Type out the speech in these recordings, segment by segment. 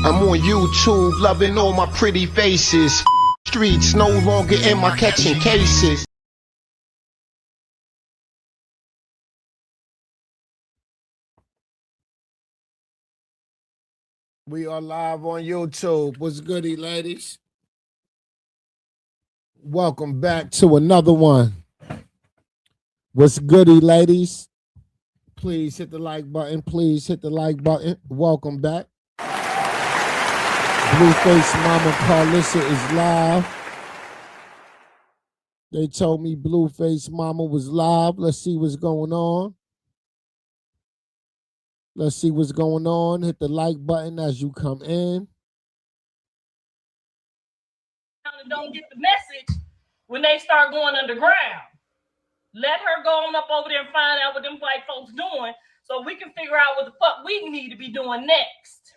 I'm on YouTube, loving all my pretty faces. Streets no longer in my catching cases. We are live on YouTube. What's goody, ladies? Welcome back to another one. What's goody, ladies? Please hit the like button. Please hit the like button. Welcome back. Blueface Mama Karlissa is live. They told me Blueface Mama was live. Let's see what's going on. Let's see what's going on. Hit the like button as you come in. Don't get the message when they start going underground. Let her go on up over there and find out what them white folks doing so we can figure out what the fuck we need to be doing next.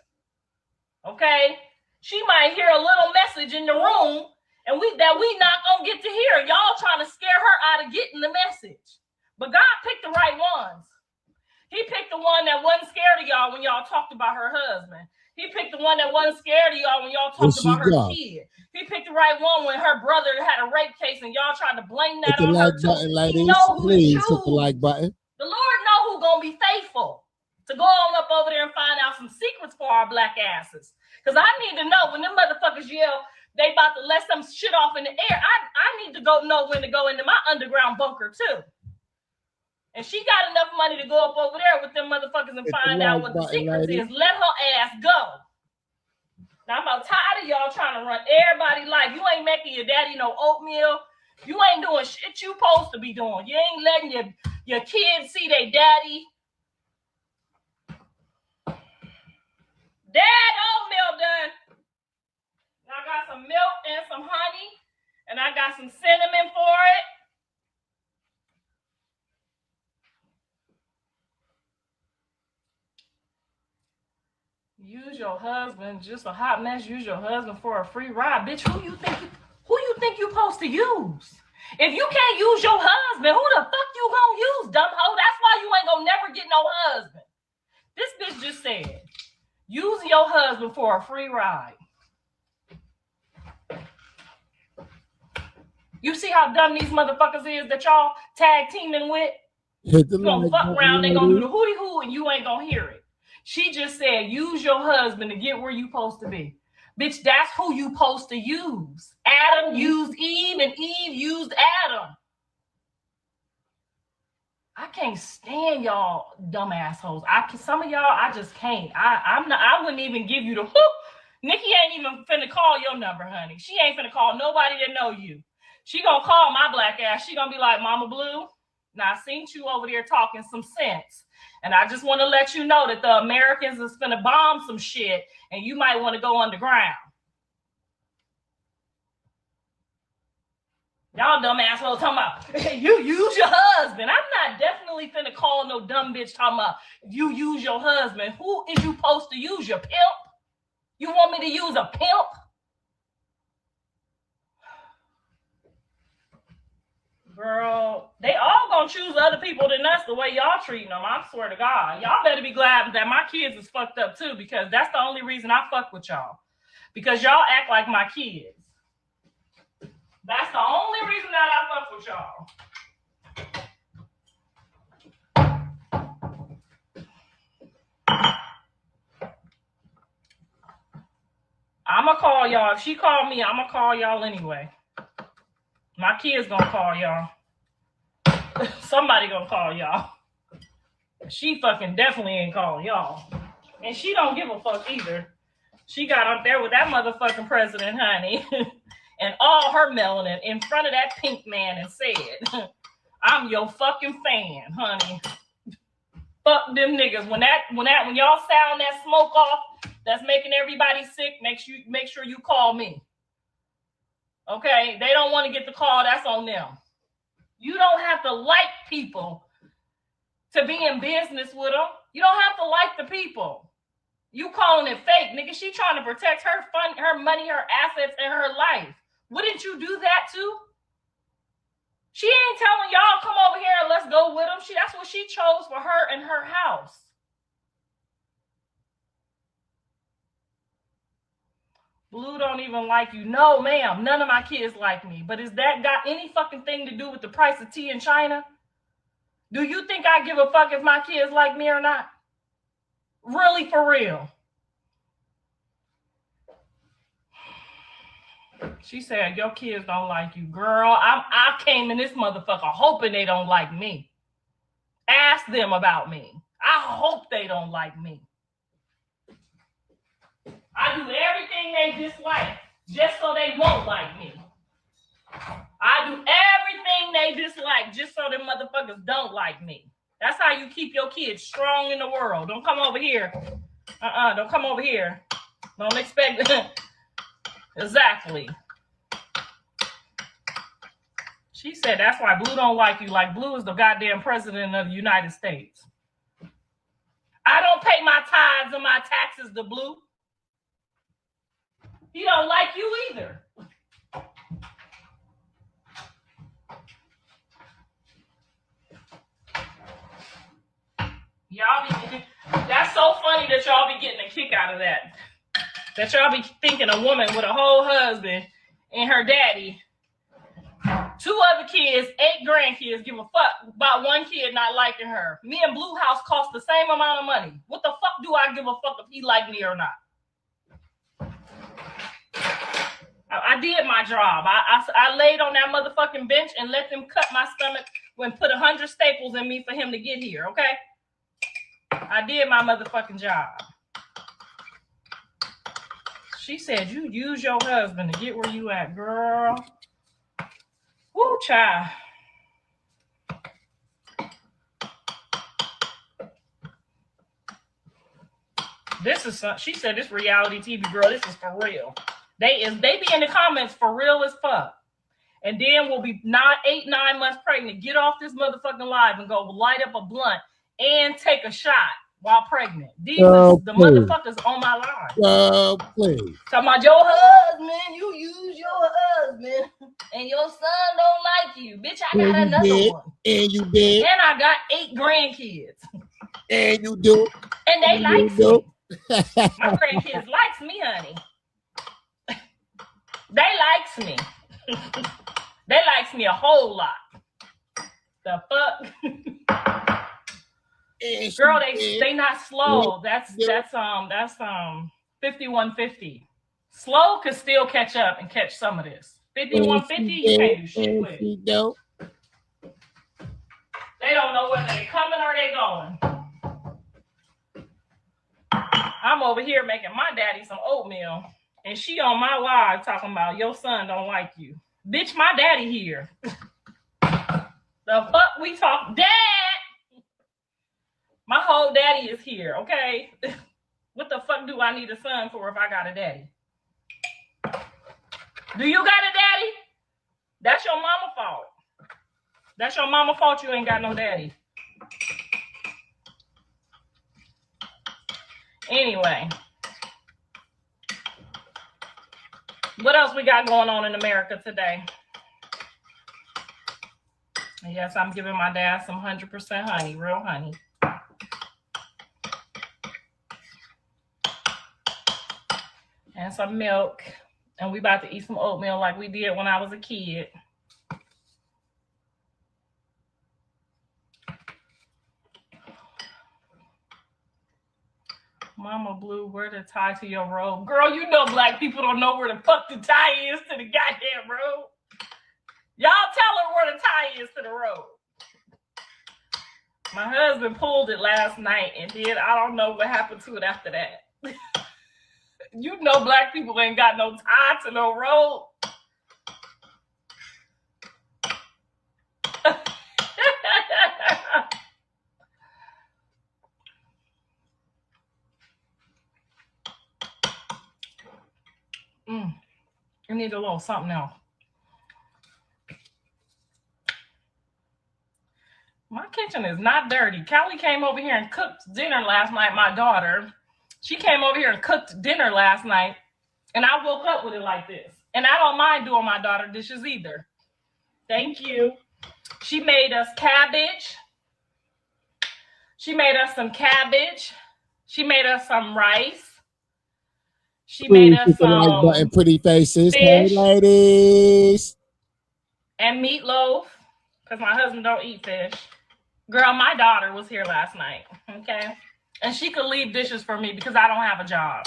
Okay? She might hear a little message in the room and we not gonna get to hear. Y'all trying to scare her out of getting the message. But God picked the right ones. He picked the one that wasn't scared of y'all when y'all talked about her husband. He picked the one that wasn't scared of y'all when y'all talked about her kid. He picked the right one when her brother had a rape case and y'all tried to blame that on her too. He know who to choose. Hit the like button. The Lord know who's gonna be faithful to go on up over there and find out some secrets for our black asses. Because I need to know when them motherfuckers yell they about to let some shit off in the air. I need to go know when to go into my underground bunker too. And she got enough money to go up over there with them motherfuckers and find out what the secret is. Let her ass go. Now, I'm about tired of y'all trying to run everybody's life. You ain't making your daddy no oatmeal. You ain't doing shit you supposed to be doing. You ain't letting your kids see their daddy. Dad, oatmeal done. Now, I got some milk and some honey. And I got some cinnamon for it. Use your husband, just a hot mess. Use your husband for a free ride, bitch. Who you think you supposed to use? If you can't use your husband, who the fuck you gonna use, dumb hoe? That's why you ain't gonna never get no husband. This bitch just said, use your husband for a free ride. You see how dumb these motherfuckers is that y'all tag teaming with? You gonna fuck around, they gonna do the hootie hoo, and you ain't gonna hear it. She just said, use your husband to get where you supposed to be. Bitch, that's who you supposed to use. Adam used Eve, and Eve used Adam. I can't stand y'all dumb assholes. Some of y'all, I just can't. I wouldn't even give you the whoop. Nikki ain't even finna call your number, honey. She ain't finna call nobody that know you. She gonna call my black ass. She gonna be like, Mama Blue, now I seen you over there talking some sense. And I just want to let you know that the Americans is finna bomb some shit and you might want to go underground. Y'all dumb assholes talking about, you use your husband. I'm not definitely finna call no dumb bitch talking about you use your husband. Who is you supposed to use, your pimp? You want me to use a pimp? Girl, they all gonna choose other people than us the way y'all treating them. I swear to God. Y'all better be glad that my kids is fucked up too, because that's the only reason I fuck with y'all. Because y'all act like my kids. That's the only reason that I fuck with y'all. I'ma call y'all. If she called me, I'ma call y'all anyway. My kids gonna call y'all. Somebody gonna call y'all. She fucking definitely ain't calling y'all. And she don't give a fuck either. She got up there with that motherfucking president, honey, and all her melanin in front of that pink man and said, I'm your fucking fan, honey. Fuck them niggas. When y'all sound that smoke off that's making everybody sick, make sure you call me. Okay? They don't want to get the call, that's on them. You don't have to like people to be in business with them. You don't have to like the people. You calling it fake, nigga. She trying to protect her fun, her money, her assets, and her life. Wouldn't you do that too? She ain't telling y'all come over here and let's go with them. That's what she chose for her and her house. Blue don't even like you. No, ma'am. None of my kids like me. But is that got any fucking thing to do with the price of tea in China? Do you think I give a fuck if my kids like me or not? Really, for real? She said, your kids don't like you. Girl, I came in this motherfucker hoping they don't like me. Ask them about me. I hope they don't like me. I do everything they dislike just so they won't like me. I do everything they dislike just so them motherfuckers don't like me. That's how you keep your kids strong in the world. Don't come over here. Don't come over here. Don't expect exactly. She said that's why Blue don't like you. Like Blue is the goddamn president of the United States. I don't pay my tithes and my taxes to Blue. He don't like you either. Y'all be, that's so funny that y'all be getting a kick out of that. That y'all be thinking a woman with a whole husband and her daddy, 2 other kids, 8 grandkids, give a fuck about one kid not liking her. Me and Blue House cost the same amount of money. What the fuck do I give a fuck if he like me or not? I did my job. I laid on that motherfucking bench and let them cut my stomach and put 100 staples in me for him to get here, okay? I did my motherfucking job. She said, you use your husband to get where you at, girl. Woo, child. This is, she said, this reality TV, girl, this is for real. They be in the comments for real as fuck. And then we'll be 8, 9 months pregnant. Get off this motherfucking live and go light up a blunt and take a shot while pregnant. These are the motherfuckers on my line. Please. Talking about your husband, you use your husband, and your son don't like you. Bitch, I got another one. And you did. And I got 8 grandkids. And you do. And they like me. My grandkids likes me, honey. They likes me. They likes me a whole lot. The fuck? Girl, they not slow. That's 5150. Slow could still catch up and catch some of this. 5150, you can't do shit with. They don't know whether they coming or they going. I'm over here making my daddy some oatmeal, and she on my live talking about your son don't like you. Bitch, my daddy here. The fuck we talk? Dad! My whole daddy is here, okay? What the fuck do I need a son for if I got a daddy? Do you got a daddy? That's your mama fault. That's your mama fault you ain't got no daddy. Anyway. What else we got going on in America today? Yes, I'm giving my dad some 100% honey, real honey. And some milk. And we about to eat some oatmeal like we did when I was a kid. Mama Blue, where the tie to your robe? Girl, you know black people don't know where the fuck the tie is to the goddamn robe. Y'all tell her where the tie is to the robe. My husband pulled it last night and then I don't know what happened to it after that. You know black people ain't got no tie to no robe. I need a little something else. My kitchen is not dirty. Callie came over here and cooked dinner last night, my daughter. She came over here and cooked dinner last night, and I woke up with it like this. And I don't mind doing my daughter dishes either. Thank you. She made us cabbage. She made us some cabbage. She made us some rice. She made Please us hit the like button, pretty faces. fish. Hey, ladies. And meatloaf, because my husband don't eat fish. Girl, my daughter was here last night, okay? And she could leave dishes for me because I don't have a job.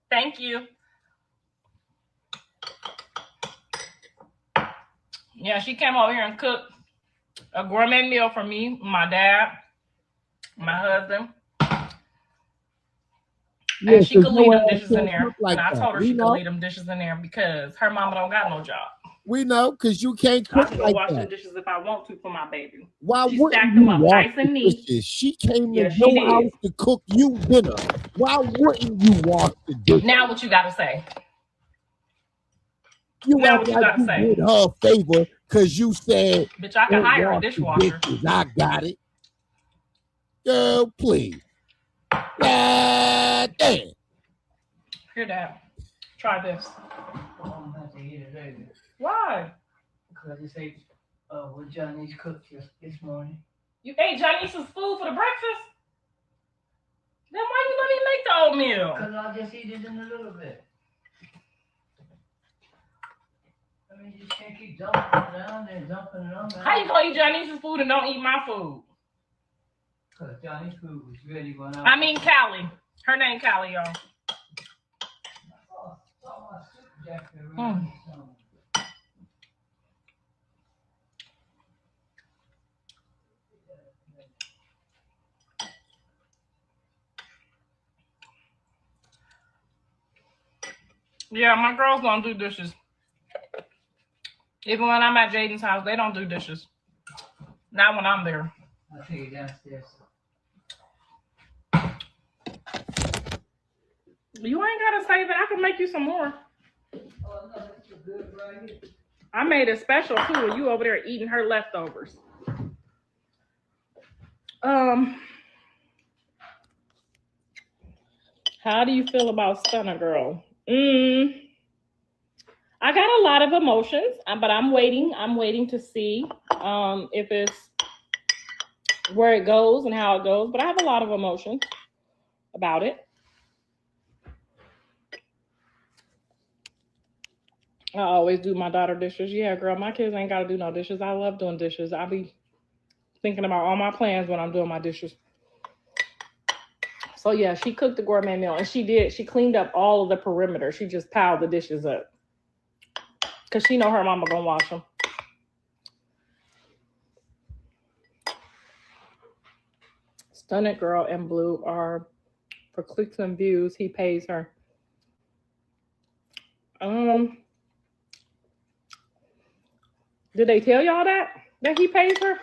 Thank you. Yeah, she came over here and cooked a gourmet meal for me, my dad, my husband. Yeah, and she could leave them your dishes in there. like and I that. told her We she know. could leave them dishes in there because her mama don't got no job. We know, because you can't I cook can go like wash that. them dishes if I want to for my baby. Why She wouldn't stacked you them up wash nice and the neat. dishes? She came Yeah, to she your house did. to cook you dinner. Why wouldn't you wash the dishes? Now what you gotta say? You Now act what you like gotta you say? did her a favor because you said, Bitch, I can "Don't hire a wash the dishwasher. dishes." I got it. Girl, please. God damn. Here, Dad. Try this. I'm about to eat it later. Why? Because it's ate what Johnny's cooked this morning. You ate Janice's food for the breakfast? Then why you let me make the oatmeal? Because I'll just eat it in a little bit. I mean, you just can't keep dumping it down there, dumping it on there. How you gonna eat Janice's food and don't eat my food? Because Johnny's food was ready when I mean Callie. Her name Callie, y'all. Yeah, my girls don't do dishes. Even when I'm at Jaden's house, they don't do dishes. Not when I'm there. I'll take it downstairs. You ain't gotta save it. I can make you some more. Oh, no, that's good right here. I made it special too, and you over there eating her leftovers. How do you feel about Stunner Girl? I got a lot of emotions, but I'm waiting. I'm waiting to see if it's where it goes and how it goes. But I have a lot of emotions about it. I always do my daughter dishes. Yeah, girl, my kids ain't got to do no dishes. I love doing dishes. I be thinking about all my plans when I'm doing my dishes. So yeah, she cooked the gourmet meal, and she cleaned up all of the perimeter. She just piled the dishes up because she know her mama gonna wash them. Stunning Girl and Blue are for clicks and views. He pays her. Did they tell y'all that he pays her?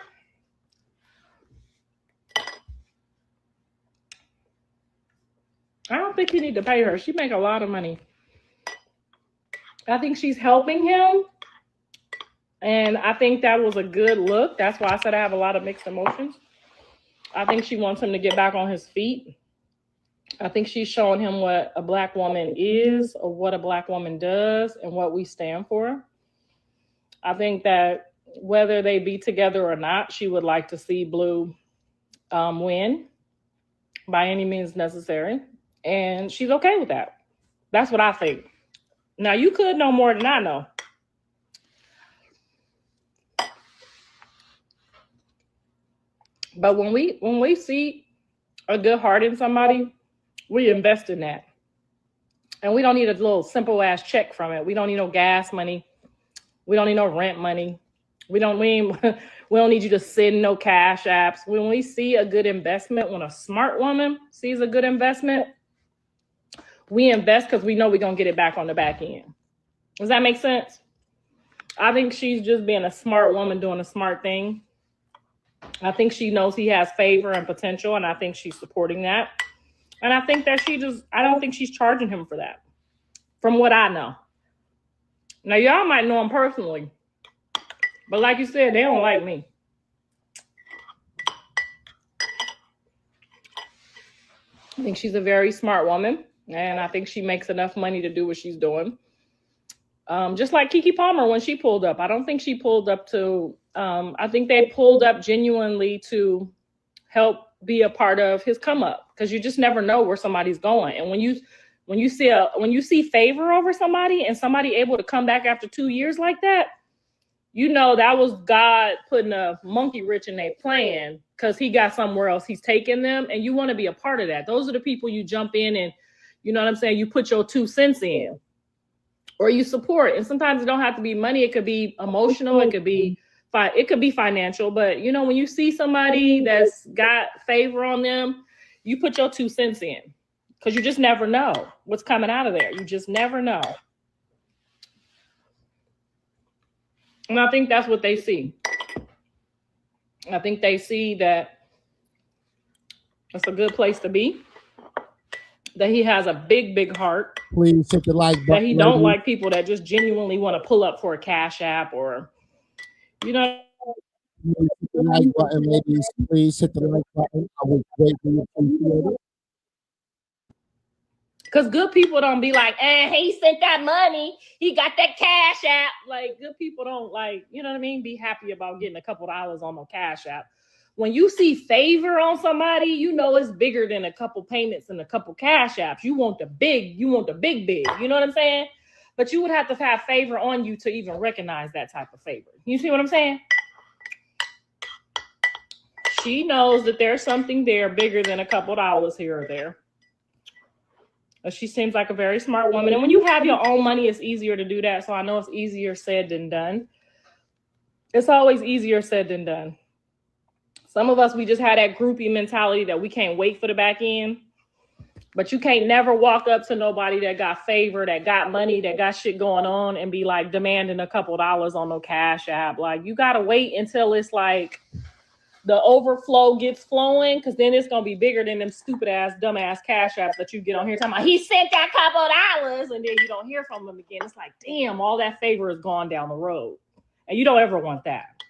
I don't think he need to pay her. She make a lot of money. I think she's helping him. And I think that was a good look. That's why I said I have a lot of mixed emotions. I think she wants him to get back on his feet. I think she's showing him what a Black woman is, or what a Black woman does, and what we stand for. I think that whether they be together or not, she would like to see Blue win by any means necessary. And she's okay with that. That's what I think. Now, you could know more than I know. But when we see a good heart in somebody, we invest in that. And we don't need a little simple ass check from it. We don't need no gas money. We don't need no rent money. We don't need you to send no cash apps. When we see a good investment, when a smart woman sees a good investment, we invest because we know we're going to get it back on the back end. Does that make sense? I think she's just being a smart woman doing a smart thing. I think she knows he has favor and potential, and I think she's supporting that. And I think that I don't think she's charging him for that, from what I know. Now, y'all might know him personally, but like you said, they don't like me. I think she's a very smart woman, and I think she makes enough money to do what she's doing. Just like Keke Palmer when she pulled up. I don't think she pulled up to, I think they pulled up genuinely to help be a part of his come up, because you just never know where somebody's going. And when you When you see favor over somebody and somebody able to come back after 2 years like that, you know that was God putting a monkey wrench in their plan because he got somewhere else he's taking them, and you want to be a part of that. Those are the people you jump in and, you know what I'm saying, you put your 2 cents in or you support. And sometimes it don't have to be money. It could be emotional. It could be financial. But, you know, when you see somebody that's got favor on them, you put your 2 cents in because you just never know what's coming out of there. You just never know. And I think that's what they see. I think they see that it's a good place to be, that he has a big, big heart. Please hit the like button. That he don't like people that just genuinely want to pull up for a Cash App or, you know. Please hit the like button, ladies. Please hit the like button. I would greatly appreciate it. Because good people don't be like, he sent that money. He got that Cash App. Like, good people don't, like, you know what I mean? Be happy about getting a couple dollars on no Cash App. When you see favor on somebody, you know it's bigger than a couple payments and a couple Cash Apps. You want the big. You know what I'm saying? But you would have to have favor on you to even recognize that type of favor. You see what I'm saying? She knows that there's something there bigger than a couple dollars here or there. She seems like a very smart woman. And when you have your own money, it's easier to do that. So I know it's easier said than done. It's always easier said than done. Some of us, we just had that groupie mentality that we can't wait for the back end. But you can't never walk up to nobody that got favor, that got money, that got shit going on and be like demanding a couple dollars on no Cash App. Like, you got to wait until it's like the overflow gets flowing, because then it's going to be bigger than them stupid ass, dumb ass Cash Apps that you get on here talking about, he sent that couple dollars, and then you don't hear from them again. It's like, damn, all that favor is gone down the road. And you don't ever want that.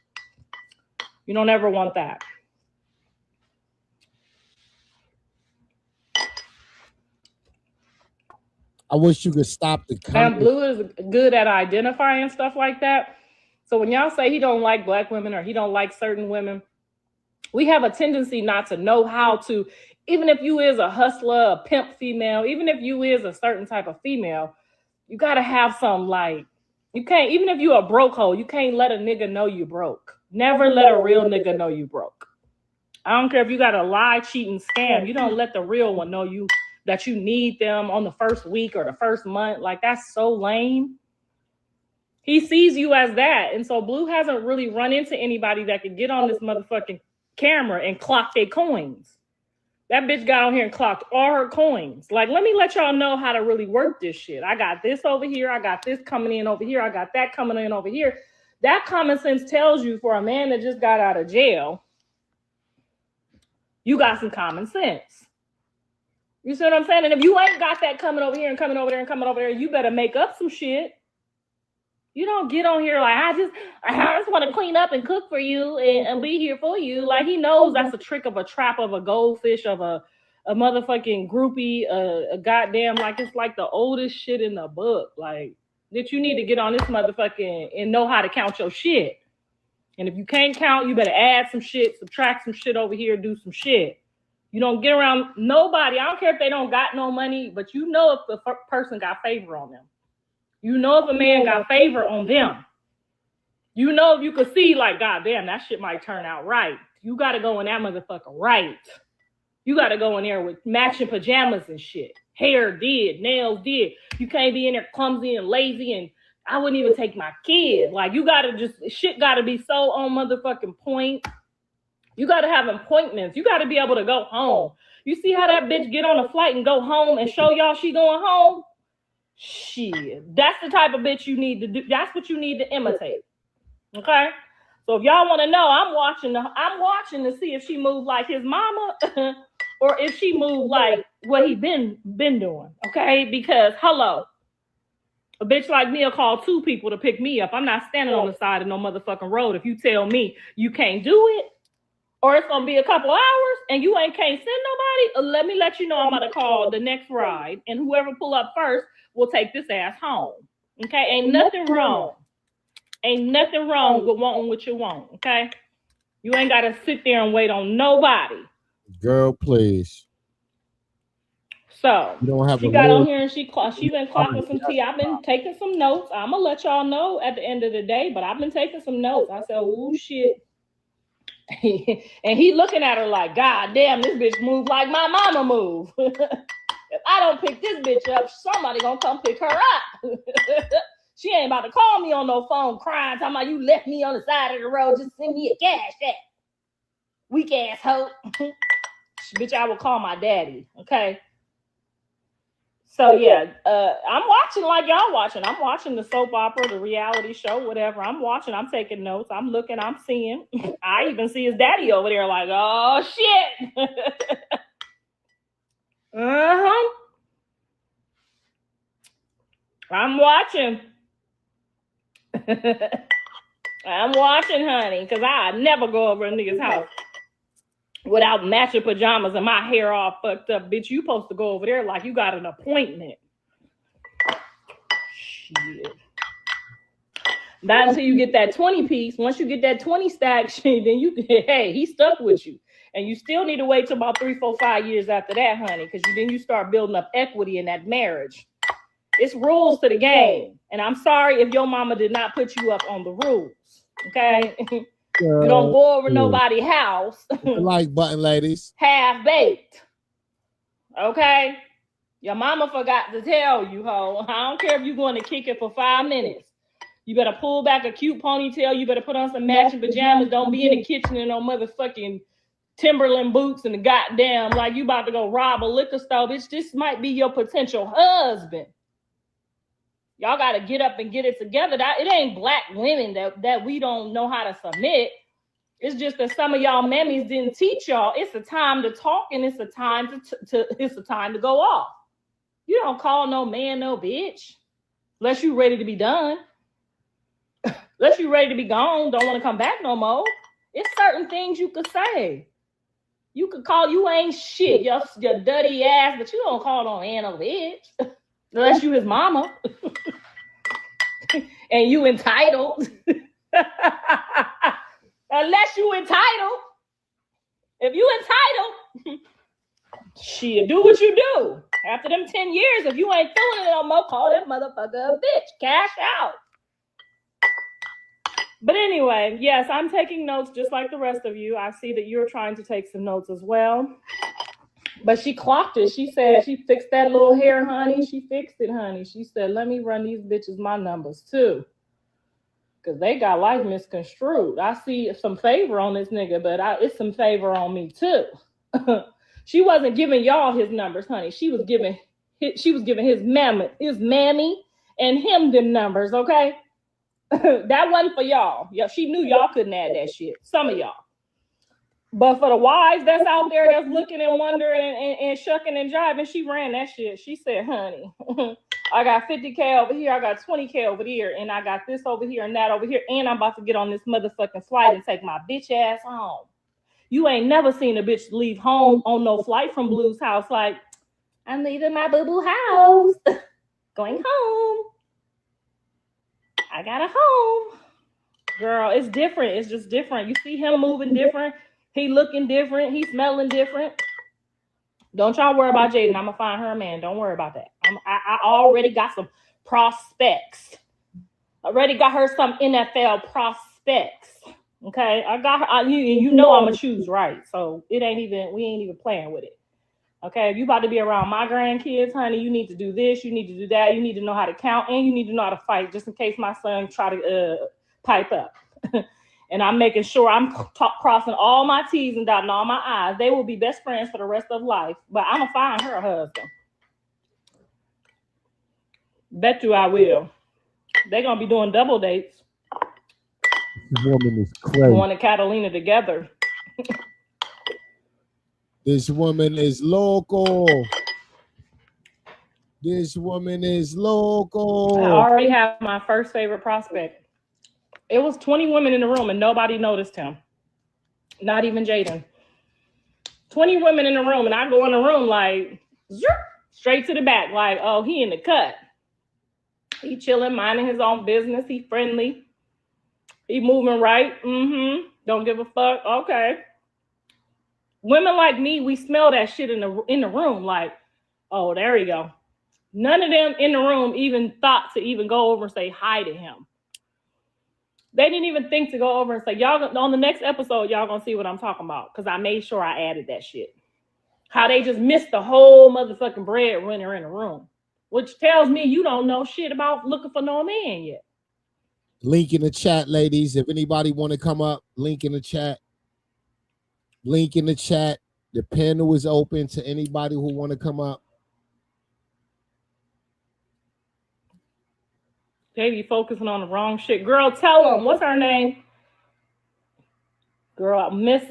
You don't ever want that. I wish you could stop the comment. And Blue is good at identifying stuff like that. So when y'all say he don't like black women or he don't like certain women, we have a tendency not to know how to, even if you is a hustler, a pimp female, even if you is a certain type of female, you got to have some, like, you can't, even if you a broke hoe, you can't let a nigga know you broke. Never let a real nigga know you broke. I don't care if you got a lie, cheat, and scam. You don't let the real one know you, that you need them on the first week or the first month. Like, that's so lame. He sees you as that. And so Blue hasn't really run into anybody that could get on this motherfucking camera and clock their coins. That bitch got on here and clocked all her coins. Like, let me let y'all know how to really work this shit. I got this over here. I got this coming in over here. I got that coming in over here. That common sense tells you, for a man that just got out of jail, you got some common sense. You see what I'm saying? And if you ain't got that coming over here and coming over there and coming over there, you better make up some shit. You don't get on here like, I just want to clean up and cook for you and be here for you. Like, he knows that's a trick of a trap of a goldfish, of a motherfucking groupie, a goddamn, like, it's like the oldest shit in the book. Like, that you need to get on this motherfucking and know how to count your shit. And if you can't count, you better add some shit, subtract some shit over here, do some shit. You don't get around nobody. I don't care if they don't got no money, but you know if the person got favor on them. You know if a man got favor on them. You know if you could see, like, goddamn, that shit might turn out right. You got to go in that motherfucker right. You got to go in there with matching pajamas and shit. Hair did, nails did. You can't be in there clumsy and lazy, and I wouldn't even take my kid. Like, you got to just, shit got to be so on motherfucking point. You got to have appointments. You got to be able to go home. You see how that bitch get on a flight and go home and show y'all she going home? Shit. That's the type of bitch you need to do. That's what you need to imitate. Okay? So if y'all want to know, I'm watching to see if she moved like his mama or if she moved like what he been doing. Okay? Because, hello, a bitch like me will call 2 people to pick me up. I'm not standing on the side of no motherfucking road if you tell me you can't do it. Or it's going to be a couple hours and you can't send nobody. Let me let you know I'm about to call the next ride. And whoever pull up first will take this ass home. Okay? Ain't nothing wrong. Ain't nothing wrong with wanting what you want. Okay? You ain't got to sit there and wait on nobody. Girl, please. So You don't have she a got on leg. here and she been clocking some tea. I've been taking some notes. I'm gonna let y'all know at the end of the day, but I've been taking some notes. I said, "Oh shit." And he looking at her like, God damn, this bitch move like my mama move. If I don't pick this bitch up, somebody gonna come pick her up. She ain't about to call me on no phone crying, talking about you left me on the side of the road, just send me a cash app. Weak ass hoe. Bitch, I will call my daddy, okay? So yeah, I'm watching like y'all watching. I'm watching the soap opera, the reality show, whatever. I'm watching, I'm taking notes, I'm looking, I'm seeing. I even see his daddy over there like, oh shit. Uh-huh. I'm watching. I'm watching, honey, because I never go over a nigga's house without matching pajamas and my hair all fucked up. Bitch, you supposed to go over there like you got an appointment. Shit. Not until you get that 20 piece. Once you get that 20 stack, shit, then you hey, he's stuck with you. And you still need to wait till about 3, 4, 5 years after that, honey, because then you start building up equity in that marriage. It's rules to the game. And I'm sorry if your mama did not put you up on the rules. Okay? You don't go over nobody's house. Hit the like button, ladies. Half baked. Okay? Your mama forgot to tell you, ho. I don't care if you're going to kick it for 5 minutes. You better pull back a cute ponytail. You better put on some matching pajamas. Don't be in the kitchen in no motherfucking Timberland boots and the goddamn like you about to go rob a liquor store. Bitch, this might be your potential husband. Y'all got to get up and get it together. It ain't black women that we don't know how to submit. It's just that some of y'all mammies didn't teach y'all. It's a time to talk and it's a time it's a time to go off. You don't call no man no bitch unless you ready to be done. Unless you ready to be gone, don't want to come back no more. It's certain things you could say. You could call you ain't shit, your dirty ass, but you don't call no man no bitch unless you his mama. And you entitled. Unless you entitled. If you entitled, shit, do what you do. After them 10 years, if you ain't feeling it no more, call that motherfucker a bitch. Cash out. But anyway, yes, I'm taking notes just like the rest of you. I see that you're trying to take some notes as well. But she clocked it. She said she fixed that little hair, honey. She fixed it, honey. She said, let me run these bitches my numbers too. Because they got life misconstrued. I see some favor on this nigga, but it's some favor on me too. She wasn't giving y'all his numbers, honey. She was giving his mammy and him them numbers, okay? That wasn't for y'all. Yeah, she knew y'all couldn't add that shit. Some of y'all. But for the wives that's out there that's looking and wondering and shucking and jiving, she ran that shit. She said, honey, I got 50K over here, I got 20K over here, and I got this over here and that over here, and I'm about to get on this motherfucking flight and take my bitch ass home. You ain't never seen a bitch leave home on no flight from Blue's house like, I'm leaving my boo-boo house, going home. I got a home. Girl, it's different. It's just different. You see him moving different. He looking different. He smelling different. Don't y'all worry about Jaden. I'm going to find her a man. Don't worry about that. I already got some prospects. Already got her some NFL prospects. Okay? I got her. You know I'm going to choose right. So we ain't even playing with it. Okay? If you about to be around my grandkids, honey, you need to do this. You need to do that. You need to know how to count. And you need to know how to fight just in case my son try to pipe up. And I'm making sure I'm crossing all my T's and dotting all my I's. They will be best friends for the rest of life. But I'm going to find her a husband. Bet you I will. They're going to be doing double dates. This woman is crazy. Going to Catalina together. This woman is local. This woman is local. I already have my first favorite prospect. It was 20 women in the room and nobody noticed him. Not even Jaden. 20 women in the room and I go in the room like, straight to the back. Like, oh, he in the cut. He chilling, minding his own business. He friendly. He moving right. Don't give a fuck. Okay. Women like me, we smell that shit in the room. Like, Oh, there you go. None of them in the room even thought to even go over and say hi to him. They didn't even think to go over and say, y'all, on the next episode, y'all gonna see what I'm talking about. Because I made sure I added that shit. How they just missed the whole motherfucking breadwinner in the room. Which tells me you don't know shit about looking for no man yet. Link in the chat, ladies. If anybody want to come up, link in the chat. Link in the chat. The panel is open to anybody who want to come up. They be focusing on the wrong shit. Girl, tell them. What's her name? Girl, Miss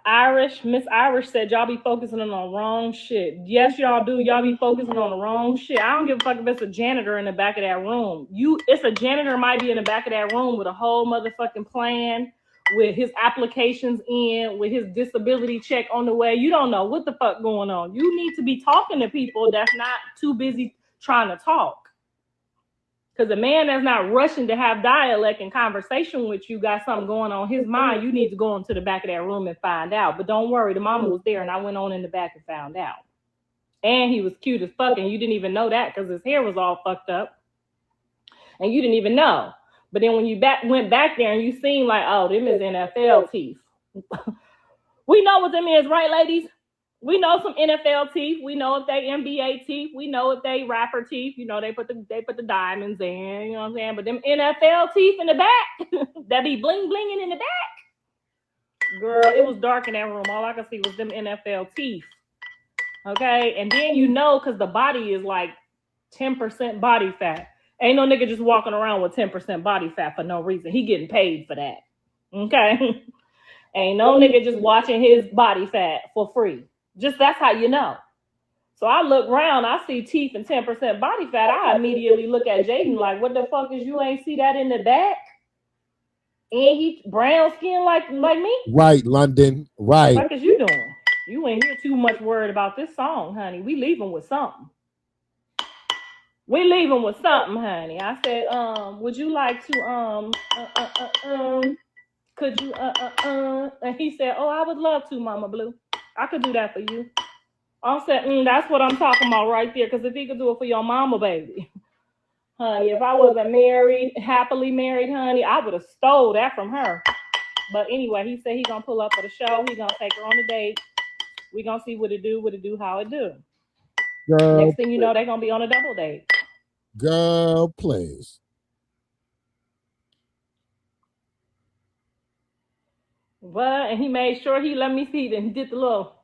Irish. Miss Irish said y'all be focusing on the wrong shit. Yes, y'all do. Y'all be focusing on the wrong shit. I don't give a fuck if it's a janitor in the back of that room. It's a janitor might be in the back of that room with a whole motherfucking plan, with his applications in, with his disability check on the way. You don't know what the fuck going on. You need to be talking to people that's not too busy trying to talk. Because a man that's not rushing to have dialect and conversation with you got something going on his mind, you need to go into the back of that room and find out. But don't worry, the mama was there and I went on in the back and found out. And he was cute as fuck and you didn't even know that because his hair was all fucked up. And you didn't even know. But then when you went back there and you seen like, oh, them is NFL teeth. We know what them is, right, ladies? We know some NFL teeth. We know if they NBA teeth. We know if they rapper teeth. You know, they put the diamonds in, you know what I'm saying? But them NFL teeth in the back, that be bling blinging in the back. Girl, it was dark in that room. All I could see was them NFL teeth. Okay? And then you know, because the body is like 10% body fat. Ain't no nigga just walking around with 10% body fat for no reason. He getting paid for that. Okay? Ain't no nigga just watching his body fat for free. Just that's how you know. So I look around, I see teeth and 10% body fat. I immediately look at Jaden like, what the fuck is you ain't see that in the back? And he brown skin like me? Right, London. Right. What is you doing? You ain't hear too much worried about this song, honey. We leaving with something. We leaving with something, honey. I said, would you like to could you and he said, oh, I would love to, Mama Blue. I could do that for you. I said, that's what I'm talking about right there. Because if he could do it for your mama, baby, honey, if I wasn't married, happily married, honey, I would have stole that from her. But anyway, he said he's gonna pull up for the show. He's gonna take her on a date. We gonna see what it do, how it do. Girl, next thing you know, they're gonna be on a double date. Girl, please. But and he made sure he let me see it and he did the little.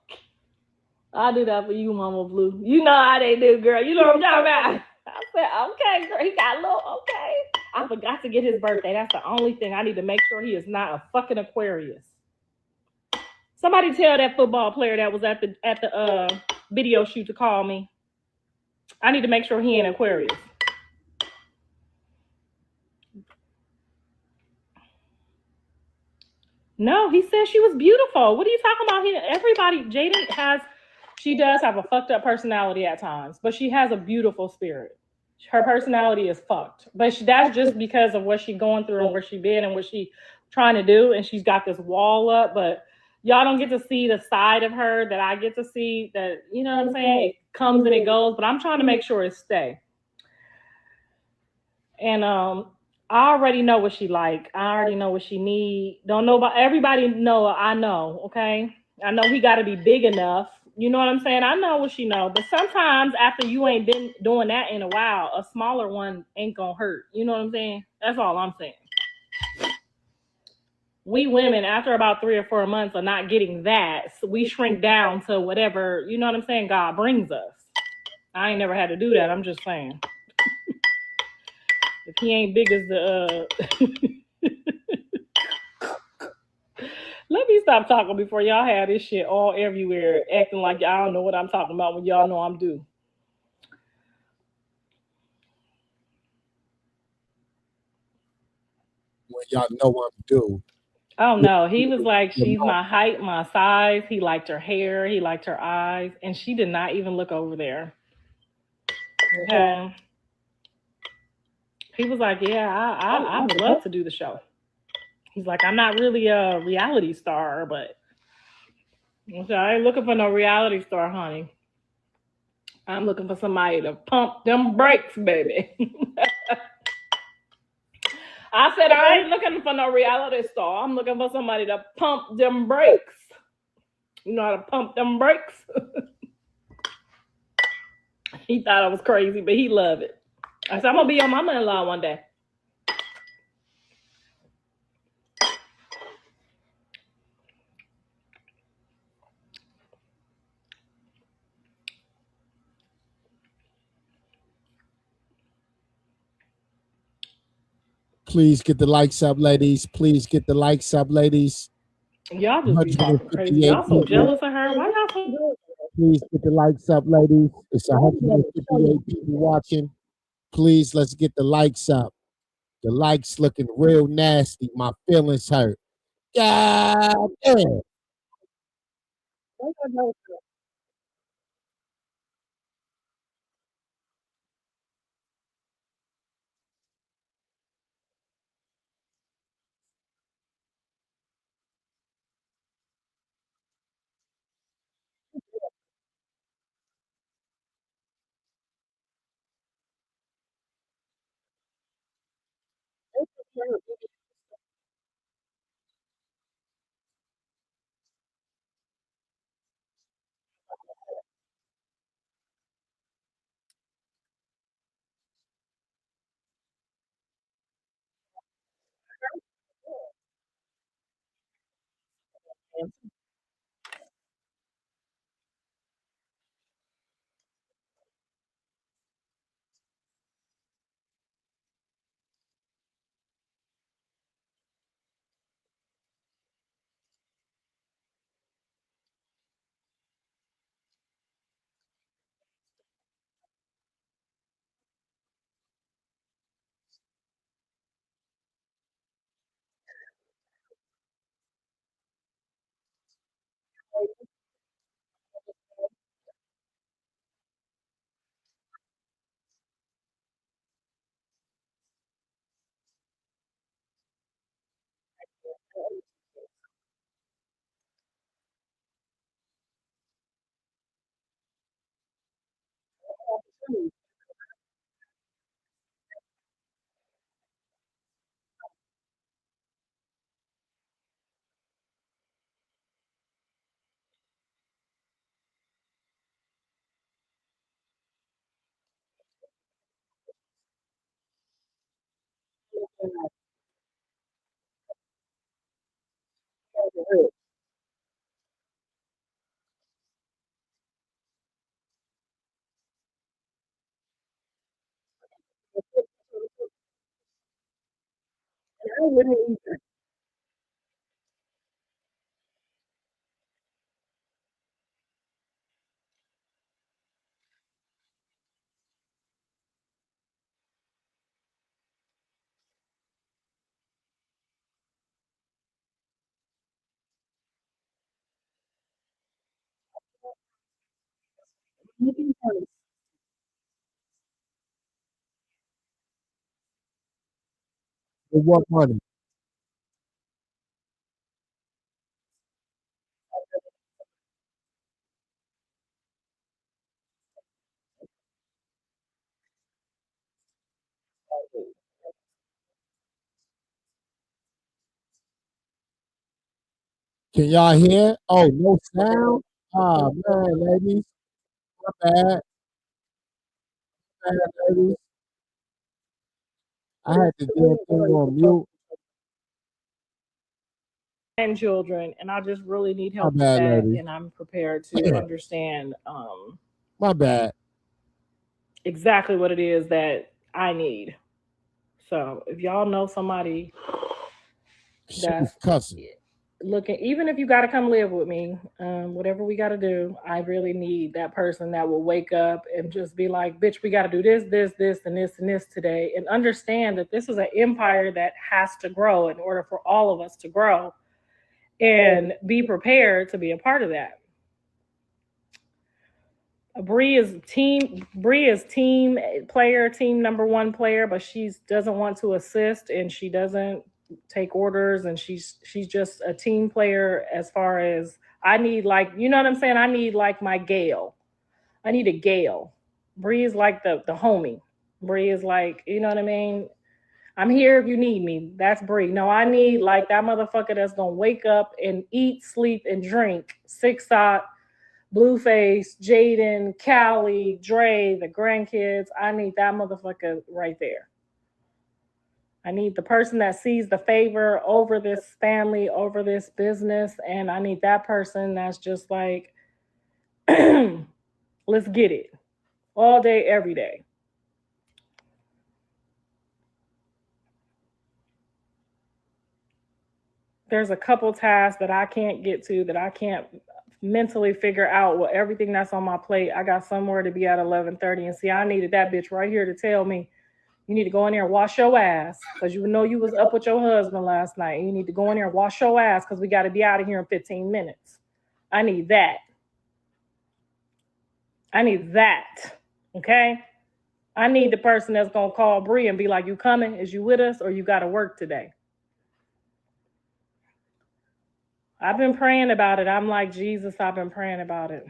I'll do that for you, Mama Blue. You know how they do, girl. You know what I'm talking about. I said, okay, girl. He got a little, okay. I forgot to get his birthday. That's the only thing. I need to make sure he is not a fucking Aquarius. Somebody tell that football player that was at the video shoot to call me. I need to make sure he ain't Aquarius. No, he said she was beautiful. What are you talking about? Everybody, she does have a fucked up personality at times, but she has a beautiful spirit. Her personality is fucked, but that's just because of what she's going through and where she been and what she trying to do. And she's got this wall up, but y'all don't get to see the side of her that I get to see. That, you know what I'm saying? It comes and it goes, but I'm trying to make sure it stay. And I already know what she like. I already know what she need. Don't know about everybody. Know I know. Okay, I know he got to be big enough. You know what I'm saying? I know what she know. But sometimes after you ain't been doing that in a while, a smaller one ain't gonna hurt. You know what I'm saying? That's all I'm saying. We women, after about 3 or 4 months of not getting that, so we shrink down to whatever, you know what I'm saying, God brings us. I ain't never had to do that. I'm just saying. If he ain't big as the let me stop talking before y'all have this shit all everywhere, acting like y'all don't know what I'm talking about when y'all know I'm due. When y'all know I'm due. Oh no, he was like, she's my height, my size. He liked her hair, he liked her eyes, and she did not even look over there. Okay. He was like, yeah, I would love to do the show. He's like, I'm not really a reality star, but I ain't looking for no reality star, honey. I'm looking for somebody to pump them brakes, baby. I said I ain't looking for no reality star. I'm looking for somebody to pump them brakes. You know how to pump them brakes? He thought I was crazy, but he loved it. I said I'm gonna be your mama-in-law one day. Please get the likes up, ladies. Please get the likes up, ladies. Y'all just be talking crazy. Y'all so jealous of her. Why y'all so Please get the likes up, ladies. It's 158 people watching. Please, let's get the likes up. The likes looking real nasty. My feelings hurt. God damn. For what money? Can y'all hear? Oh, no sound? Ah, man, ladies. My bad. Bad, ladies. I had the damn thing on mute. and children, and I just really need My help with bad, that, ladies. and I'm prepared to understand My bad. exactly what it is that I need. So if y'all know somebody She was that's cussing. looking, even if you got to come live with me, whatever we got to do, I really need that person that will wake up and just be like, bitch, we got to do this, this, this, and this, and this today, and understand that this is an empire that has to grow in order for all of us to grow and be prepared to be a part of that. Bree is team player, team number one player, but she doesn't want to assist and she doesn't take orders, and she's just a team player. As far as I need, like, you know what I'm saying, I need like my Gale. I need a Gale. Bree is like the homie. Bree is like, you know what I mean? I'm here if you need me. That's Bree. No, I need like that motherfucker that's gonna wake up and eat, sleep, and drink. Six Sock, Blueface, Jaden, Callie, Dre, the grandkids. I need that motherfucker right there. I need the person that sees the favor over this family, over this business, and I need that person that's just like, let's get it all day, every day. There's a couple tasks that I can't get to, that I can't mentally figure out. Well, everything that's on my plate, I got somewhere to be at 11:30, and see, I needed that bitch right here to tell me, you need to go in there and wash your ass, because you know you was up with your husband last night. You need to go in there and wash your ass, because we got to be out of here in 15 minutes. I need that. I need that. Okay? I need the person that's going to call Bree and be like, you coming? Is you with us, or you got to work today? I've been praying about it. I'm like, Jesus, I've been praying about it.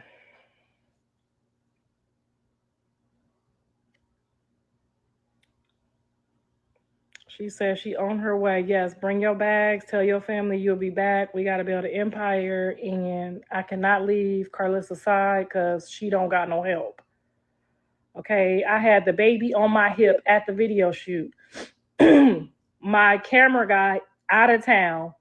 She says she on her way. Yes, bring your bags. Tell your family you'll be back. We got to build an empire, and I cannot leave Karlissa's side because she don't got no help. Okay, I had the baby on my hip at the video shoot. My camera guy out of town.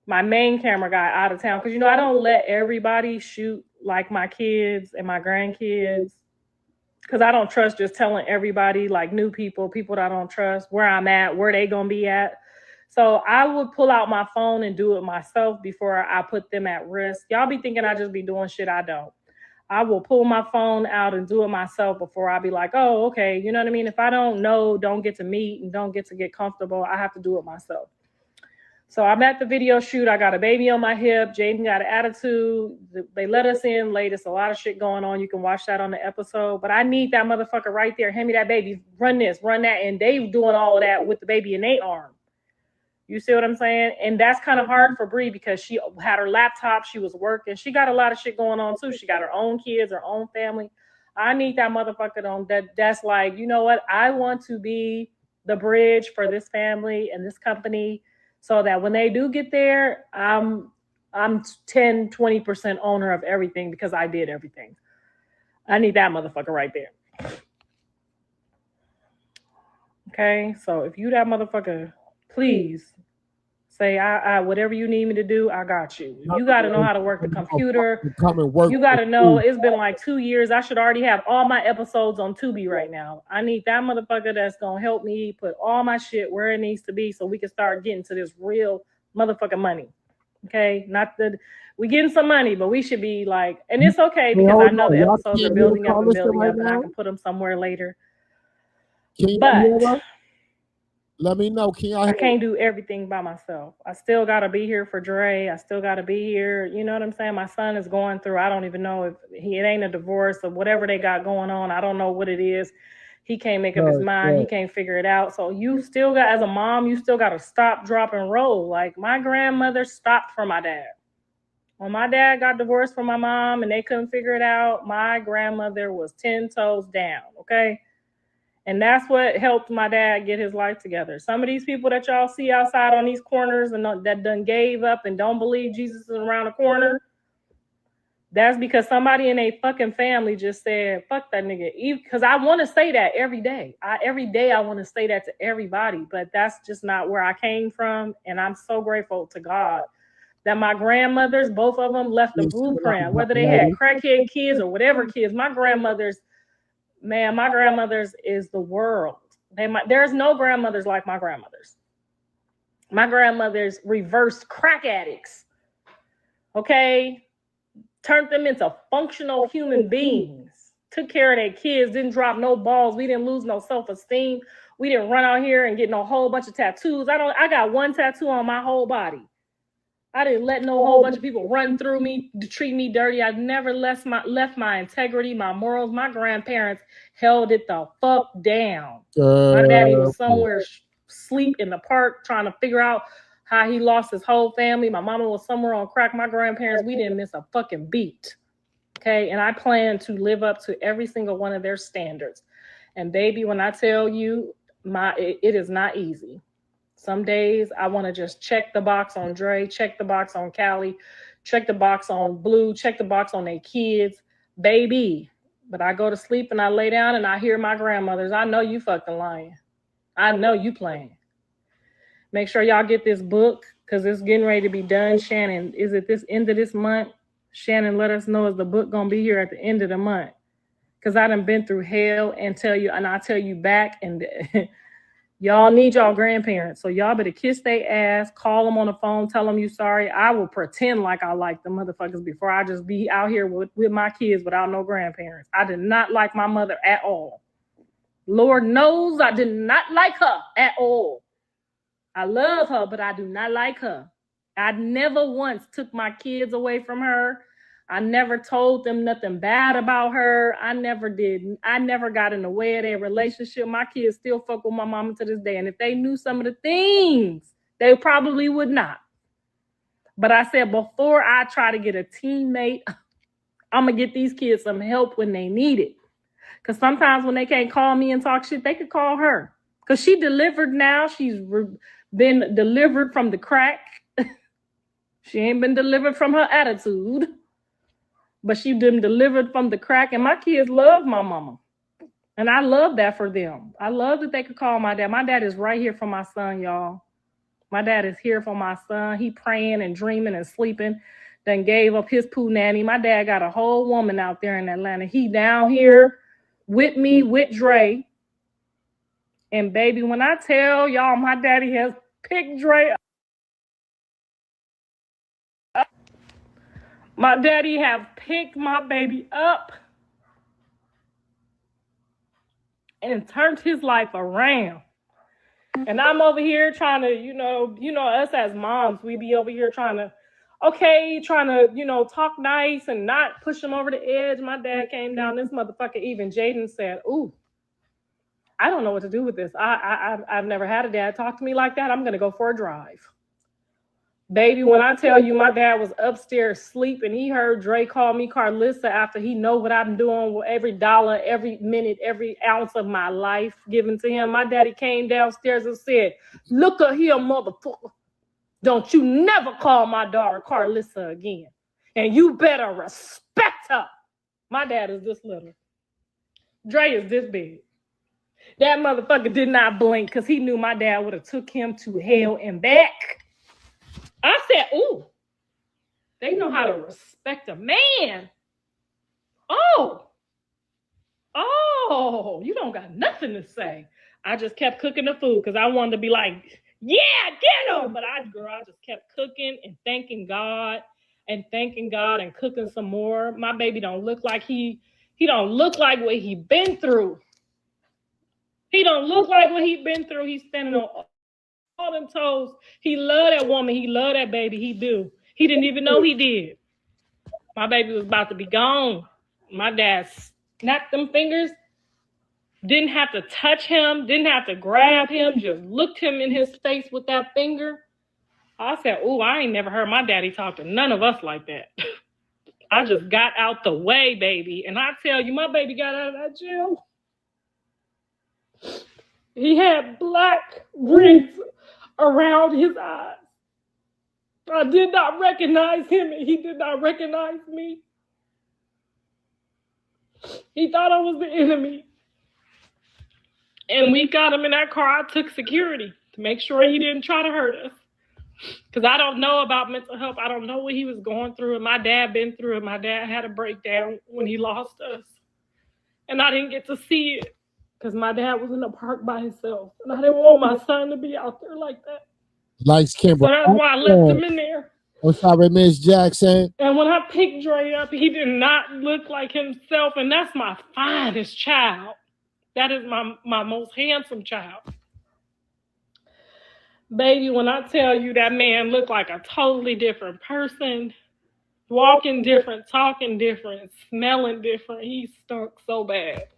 My main camera guy out of town. Because, you know, I don't let everybody shoot like my kids and my grandkids. Because I don't trust just telling everybody, like new people that I don't trust, where I'm at, where they going to be at. So I would pull out my phone and do it myself before I put them at risk. Y'all be thinking I just be doing shit. I don't. I will pull my phone out and do it myself before I be like, oh, okay. You know what I mean? If I don't know, don't get to meet, and don't get to get comfortable, I have to do it myself. So I'm at the video shoot. I got a baby on my hip. Jaden got an attitude. They let us in late. It's a lot of shit going on. You can watch that on the episode. But I need that motherfucker right there. Hand me that baby. Run this, run that. And they doing all of that with the baby in their arm. You see what I'm saying? And that's kind of hard for Bree because she had her laptop. She was working. She got a lot of shit going on too. She got her own kids, her own family. I need that motherfucker on that's like, you know what? I want to be the bridge for this family and this company, so that when they do get there, I'm 10, 20% owner of everything because I did everything. I need that motherfucker right there. Okay, so if you that motherfucker, please say, I whatever you need me to do, I got you. You got to know how to work the computer. You got to know, it's been like 2 years. I should already have all my episodes on Tubi right now. I need that motherfucker that's going to help me put all my shit where it needs to be so we can start getting to this real motherfucking money. Okay? Not that we getting some money, but we should be like, and it's okay because I know the episodes are building up and building up, and I can put them somewhere later. But let me know. I can't do everything by myself. I still got to be here for Dre. I still got to be here. You know what I'm saying? My son is going through, I don't even know if it ain't a divorce or whatever they got going on. I don't know what it is. He can't make up his mind. He can't figure it out. So you still got, as a mom, you still got to stop, drop, and roll. Like my grandmother stopped for my dad. When my dad got divorced from my mom and they couldn't figure it out, my grandmother was 10 toes down. Okay. And that's what helped my dad get his life together. Some of these people that y'all see outside on these corners and that done gave up and don't believe Jesus is around the corner, that's because somebody in a fucking family just said, fuck that nigga. Because I want to say that every day. Every day I want to say that to everybody, but that's just not where I came from. And I'm so grateful to God that my grandmothers, both of them, left the blueprint. Whether they had crackhead kids or whatever kids, my grandmothers is the world. There's no grandmothers like my grandmothers. My grandmothers reversed crack addicts. Okay? Turned them into functional human beings. Took care of their kids, didn't drop no balls. We didn't lose no self-esteem. We didn't run out here and get no whole bunch of tattoos. I got one tattoo on my whole body. I didn't let no whole bunch of people run through me to treat me dirty. I've never left my integrity, my morals. My grandparents held it the fuck down. My daddy was somewhere asleep in the park trying to figure out how he lost his whole family. My mama was somewhere on crack. My grandparents, we didn't miss a fucking beat. Okay, and I plan to live up to every single one of their standards. And baby, when I tell you, it is not easy. Some days I want to just check the box on Dre, check the box on Callie, check the box on Blue, check the box on their kids, baby. But I go to sleep and I lay down and I hear my grandmothers. I know you fucking lying. I know you playing. Make sure y'all get this book because it's getting ready to be done. Shannon, is it this end of this month? Shannon, let us know, is the book gonna be here at the end of the month? Because I done been through hell and I tell you back, and y'all need y'all grandparents. So y'all better kiss their ass, call them on the phone, tell them you sorry. I will pretend like I like the motherfuckers before I just be out here with my kids without no grandparents. I did not like my mother at all. Lord knows I did not like her at all. I love her, but I do not like her. I never once took my kids away from her. I never told them nothing bad about her. I never got in the way of their relationship. My kids still fuck with my mama to this day. And if they knew some of the things, they probably would not. But I said, before I try to get a teammate, I'm going to get these kids some help when they need it. Because sometimes when they can't call me and talk shit, they could call her. Because she delivered now. She's been delivered from the crack. She ain't been delivered from her attitude. But she been delivered from the crack. And my kids love my mama. And I love that for them. I love that they could call my dad. My dad is right here for my son, y'all. My dad is here for my son. He praying and dreaming and sleeping. Then gave up his poo nanny. My dad got a whole woman out there in Atlanta. He down here with me, with Dre. And baby, when I tell y'all my daddy has picked Dre up. My daddy have picked my baby up and turned his life around. And I'm over here trying to, you know, us as moms, we be over here trying to, talk nice and not push him over the edge. My dad came down, this motherfucker, even Jaden said, ooh, I don't know what to do with this. I've never had a dad talk to me like that. I'm going to go for a drive. Baby, when I tell you my dad was upstairs sleeping, he heard Dre call me Karlissa after he know what I'm doing with every dollar, every minute, every ounce of my life given to him. My daddy came downstairs and said, look at here, motherfucker. Don't you never call my daughter Karlissa again. And you better respect her. My dad is this little. Dre is this big. That motherfucker did not blink because he knew my dad would have took him to hell and back. I said, ooh, they know how to respect a man. Oh, you don't got nothing to say. I just kept cooking the food because I wanted to be like, yeah, get him. But I just kept cooking and thanking God and cooking some more. My baby don't look like he don't look like what he been through. He don't look like what he been through. He's standing on all them toes. He love that woman. He love that baby. He do. He didn't even know he did. My baby was about to be gone. My dad snapped them fingers. Didn't have to touch him. Didn't have to grab him. Just looked him in his face with that finger. I said, ooh, I ain't never heard my daddy talk to none of us like that. I just got out the way, baby. And I tell you, my baby got out of that jail. He had black rings around his eyes. I did not recognize him, and he did not recognize me. He thought I was the enemy. And we got him in that car. I took security to make sure he didn't try to hurt us. Because I don't know about mental health. I don't know what he was going through. And my dad been through it. My dad had a breakdown when he lost us. And I didn't get to see it because my dad was in the park by himself. And I didn't want my son to be out there like that. Lights, camera. So that's why I left him in there. I'm sorry, Miss Jackson. And when I picked Dre up, he did not look like himself. And that's my finest child. That is my most handsome child. Baby, when I tell you that man looked like a totally different person, walking different, talking different, smelling different, he stunk so bad.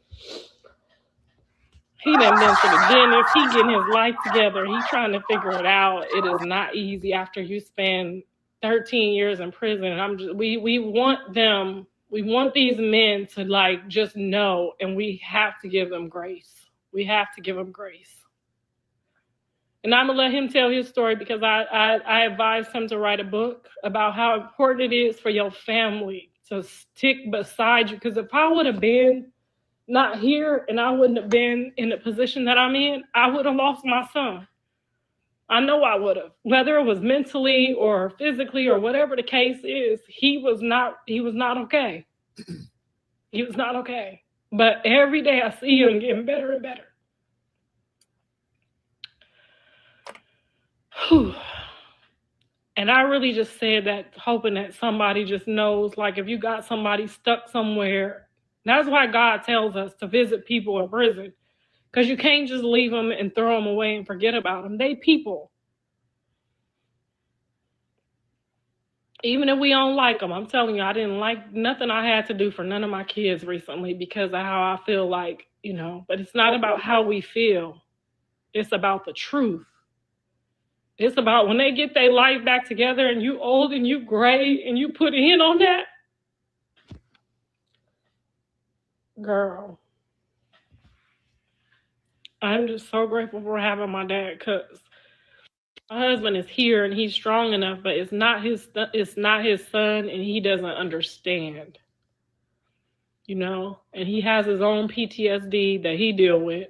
He done been to the dentist. He getting his life together. He trying to figure it out. It is not easy after you spend 13 years in prison. And we want them We want these men to like just know, and we have to give them grace. We have to give them grace. And I'm gonna let him tell his story because I advised him to write a book about how important it is for your family to stick beside you. Because if I would have been not here and I wouldn't have been in the position that I'm in, I would have lost my son. I know I would have. Whether it was mentally or physically or whatever the case is, he was not okay. He was not okay. But every day I see him getting better and better. Whew. And I really just said that hoping that somebody just knows, like if you got somebody stuck somewhere, that's why God tells us to visit people in prison. Because you can't just leave them and throw them away and forget about them. They people. Even if we don't like them, I'm telling you, I didn't like nothing I had to do for none of my kids recently because of how I feel like, you know, but it's not about how we feel. It's about the truth. It's about when they get their life back together and you old and you gray and you put in on that. Girl, I'm just so grateful for having my dad because my husband is here and he's strong enough, but it's not his son and he doesn't understand. You know, and he has his own PTSD that he deal with.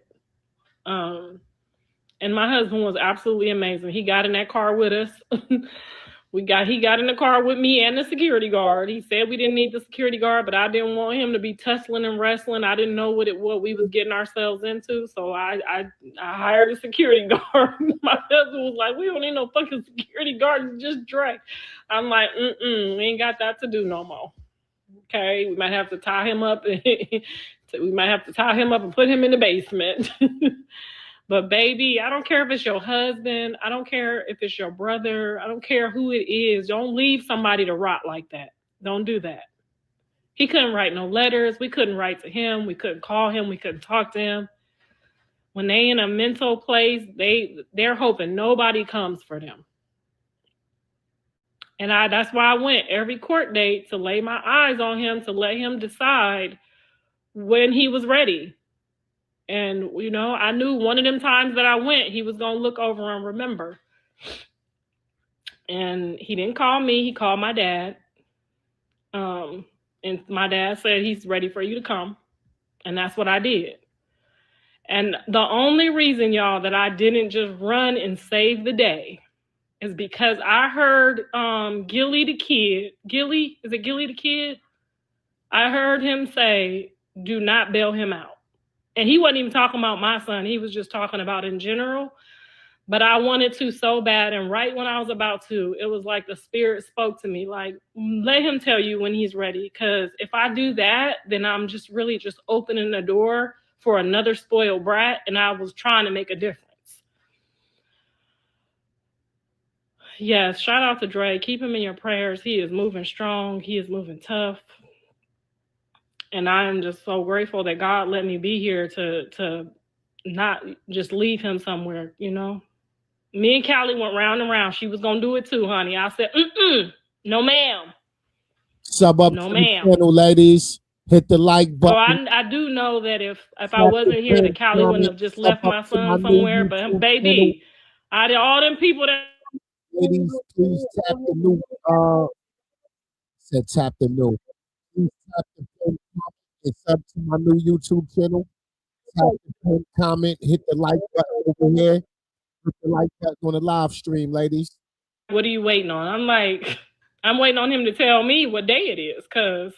And my husband was absolutely amazing. He got in that car with us. He got in the car with me and the security guard. He said we didn't need the security guard, but I didn't want him to be tussling and wrestling. I didn't know what we was getting ourselves into, so I hired a security guard. My husband was like, "We don't need no fucking security guard. Just drink." I'm like, we ain't got that to do no more. Okay, we might have to tie him up. We might have to tie him up and put him in the basement. But baby, I don't care if it's your husband. I don't care if it's your brother. I don't care who it is. Don't leave somebody to rot like that. Don't do that. He couldn't write no letters. We couldn't write to him. We couldn't call him. We couldn't talk to him. When they in a mental place, they're hoping nobody comes for them. And that's why I went every court date to lay my eyes on him, to let him decide when he was ready. And, you know, I knew one of them times that I went, he was going to look over and remember. And he didn't call me. He called my dad. And my dad said he's ready for you to come. And that's what I did. And the only reason, y'all, that I didn't just run and save the day is because I heard Gilly the kid. Gilly, is it Gilly the kid? I heard him say, "Do not bail him out." And he wasn't even talking about my son. He was just talking about in general. But I wanted to so bad. And right when I was about to, it was like the spirit spoke to me, like, let him tell you when he's ready. Because if I do that, then I'm just really just opening the door for another spoiled brat. And I was trying to make a difference. Yes, shout out to Dre. Keep him in your prayers. He is moving strong. He is moving tough. And I am just so grateful that God let me be here to not just leave him somewhere, you know. Me and Callie went round and round. She was going to do it too, honey. I said, no, ma'am. Sub up no, to ma'am. the channel, ladies. Hit the like button. So I do know that if I wasn't here, that Callie wouldn't have just left my son somewhere. But baby, out of all them people that... Ladies, please tap the new... said tap the new. Please tap the pin comment. It's up to my new YouTube channel. Tap the pin comment. Hit the like button over here. Hit the like button on the live stream, ladies. What are you waiting on? I'm like, I'm waiting on him to tell me what day it is, because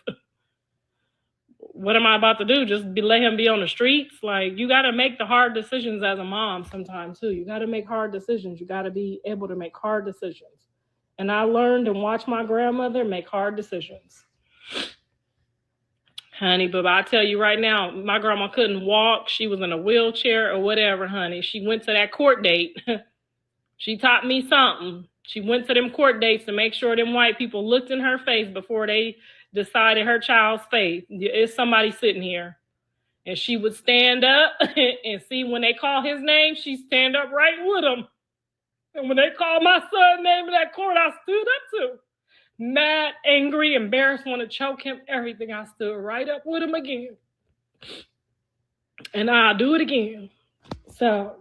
what am I about to do? Just let him be on the streets? Like, you got to make the hard decisions as a mom sometimes, too. You got to make hard decisions. You got to be able to make hard decisions. And I learned and watched my grandmother make hard decisions. Honey, but I tell you right now, my grandma couldn't walk. She was in a wheelchair or whatever, honey. She went to that court date. She taught me something. She went to them court dates to make sure them white people looked in her face before they decided her child's fate. Is somebody sitting here? And she would stand up and see when they call his name, she stand up right with him. And when they called my son's name in that court, I stood up too. Mad, angry, embarrassed, want to choke him, everything. I stood right up with him again. And I'll do it again. So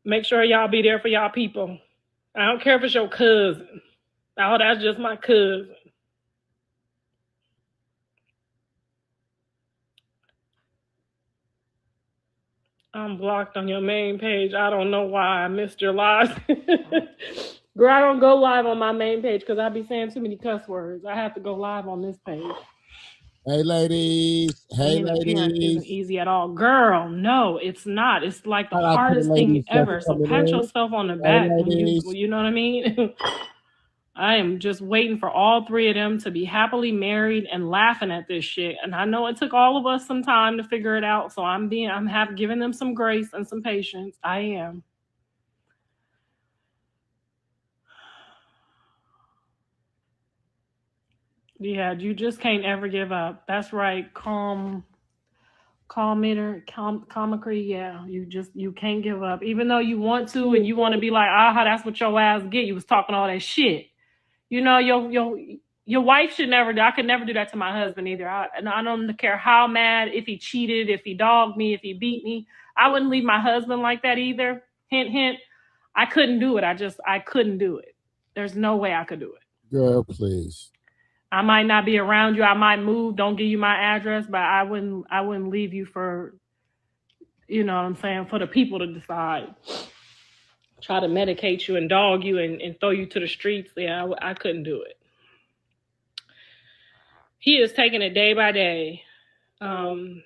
make sure y'all be there for y'all people. I don't care if it's your cousin. Oh, that's just my cousin. I'm blocked on your main page. I don't know why I missed your live. Girl, I don't go live on my main page because I be saying too many cuss words. I have to go live on this page. Hey, ladies. Hey, Being a parent isn't ladies. easy at all. Girl, no, it's not. It's like the Shout out to the hardest thing ladies that's ever. So coming pat in. yourself on the Hey, back when ladies. you know what I mean? I am just waiting for all three of them to be happily married and laughing at this shit. And I know it took all of us some time to figure it out. So I'm giving them some grace and some patience. I am. Yeah, you just can't ever give up. That's right. Comicry. Yeah, you can't give up. Even though you want to and you want to be like, that's what your ass get. You was talking all that shit. You know, your wife should never do. I could never do that to my husband either. I don't care how mad, if he cheated, if he dogged me, if he beat me. I wouldn't leave my husband like that either. Hint, hint. I couldn't do it. I couldn't do it. There's no way I could do it. Girl, please. I might not be around you. I might move. Don't give you my address, but I wouldn't leave you for, you know what I'm saying, for the people to decide. Try to medicate you and dog you and throw you to the streets. Yeah, I couldn't do it. He is taking it day by day.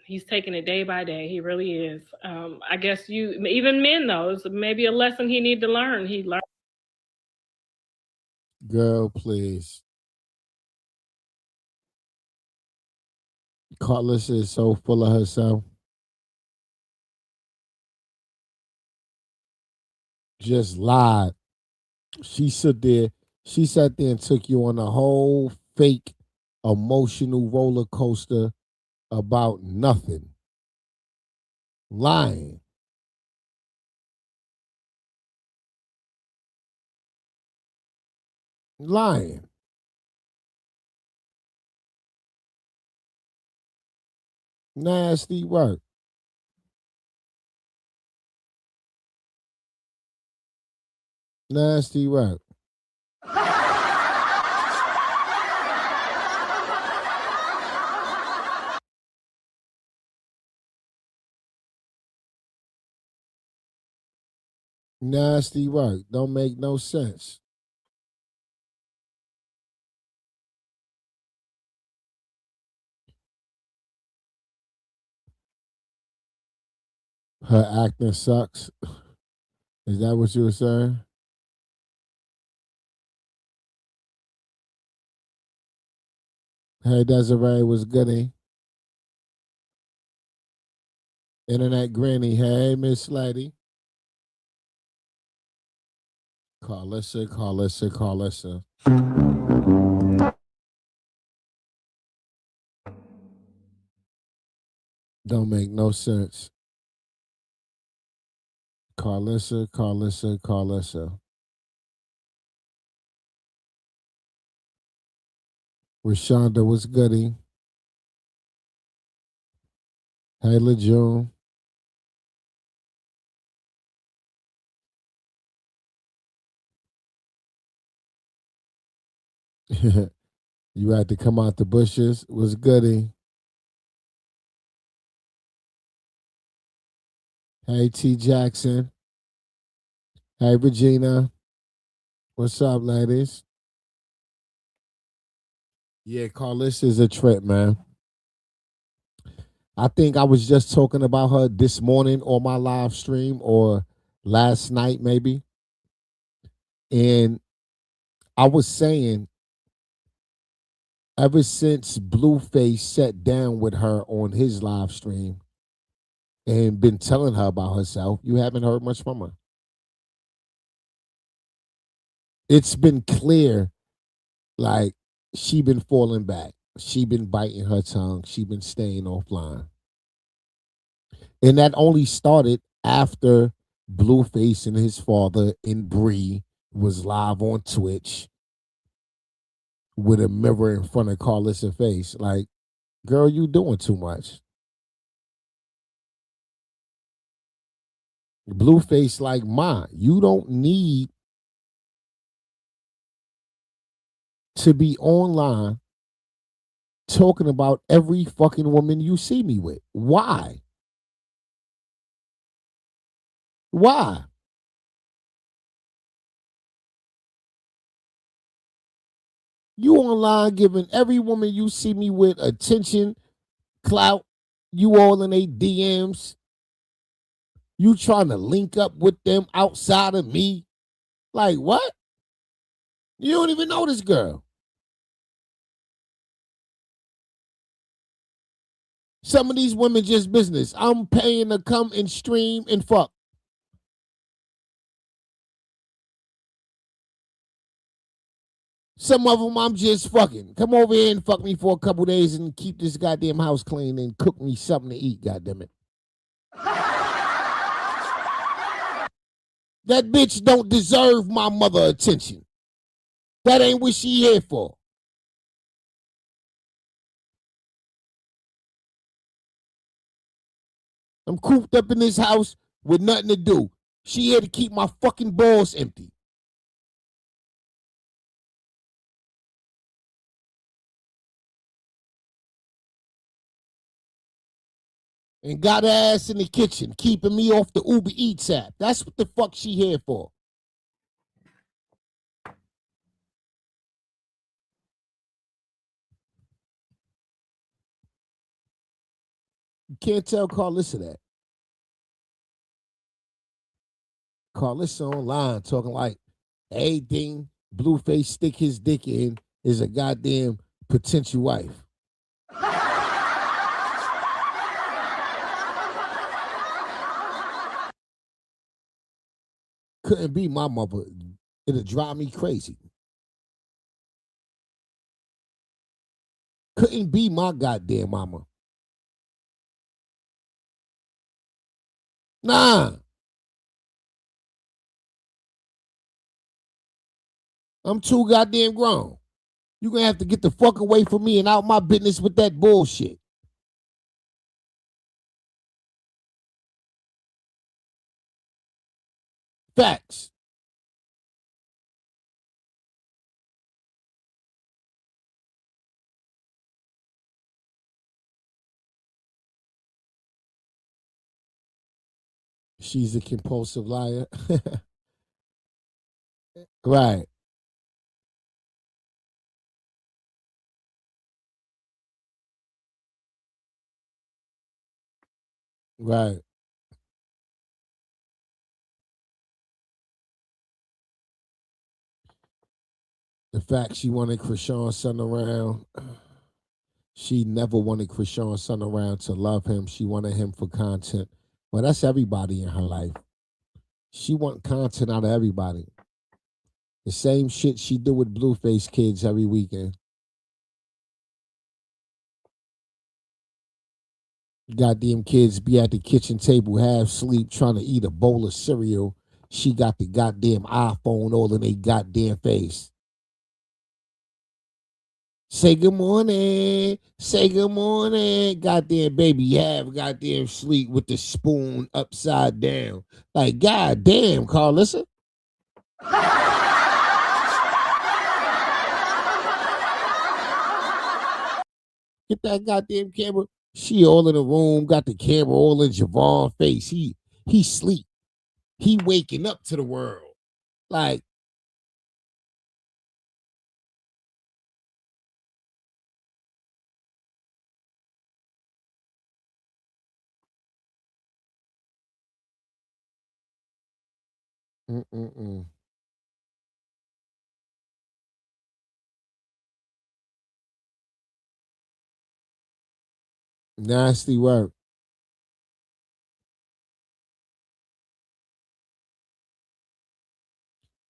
He's taking it day by day. He really is. I guess even men though, it's maybe a lesson he need to learn. He learned. Girl, please. Karlissa is so full of herself. Just lied. She sat there and took you on a whole fake emotional roller coaster about nothing. Lying. Lying. Nasty work. Nasty work. Nasty work. Don't make no sense. Her acting sucks. Is that what you were saying? Hey, Desiree was goody. Internet Granny. Hey, Miss Lady. Karlissa. Don't make no sense. Karlissa. Rashonda was goody. Hey, LeJune. You had to come out the bushes. Was goody. Hey, T. Jackson. Hey, Regina. What's up, ladies? Yeah, Karlissa is a trip, man. I think I was just talking about her this morning on my live stream or last night, maybe. And I was saying, ever since Blueface sat down with her on his live stream and been telling her about herself, you haven't heard much from her. It's been clear, like, she been falling back. She been biting her tongue. She been staying offline. And that only started after Blueface and his father and Bree was live on Twitch with a mirror in front of Karlissa's face. Like, girl, you doing too much. Blueface like mine. You don't need to be online talking about every fucking woman you see me with. Why? Why? You online giving every woman you see me with attention, clout, you all in they DMs. You trying to link up with them outside of me. Like, what? You don't even know this girl. Some of these women just business. I'm paying to come and stream and fuck. Some of them I'm just fucking. Come over here and fuck me for a couple days and keep this goddamn house clean and cook me something to eat, goddammit. That bitch don't deserve my mother attention. That ain't what she here for. I'm cooped up in this house with nothing to do. She here to keep my fucking balls empty. And got her ass in the kitchen, keeping me off the Uber Eats app. That's what the fuck she here for. You can't tell Karlissa that. Karlissa online talking like everything Blueface stick his dick in is a goddamn potential wife. Couldn't be my mother. It'd drive me crazy. Couldn't be my goddamn mama. Nah. I'm too goddamn grown. You're going to have to get the fuck away from me and out my business with that bullshit. Facts. She's a compulsive liar. Right. Right. The fact she wanted Krishan's son around. She never wanted Krishan's son around to love him. She wanted him for content. Well, that's everybody in her life. She want content out of everybody. The same shit she do with Blueface kids every weekend. Goddamn kids be at the kitchen table half asleep trying to eat a bowl of cereal. She got the goddamn iPhone all in their goddamn face. Say good morning. Say good morning. Goddamn baby, you have goddamn sleep with the spoon upside down. Like, goddamn, Karlissa. Get that goddamn camera. She all in the room, got the camera all in Javon's face. He sleep. He waking up to the world. Like, mm-mm-mm. Nasty work.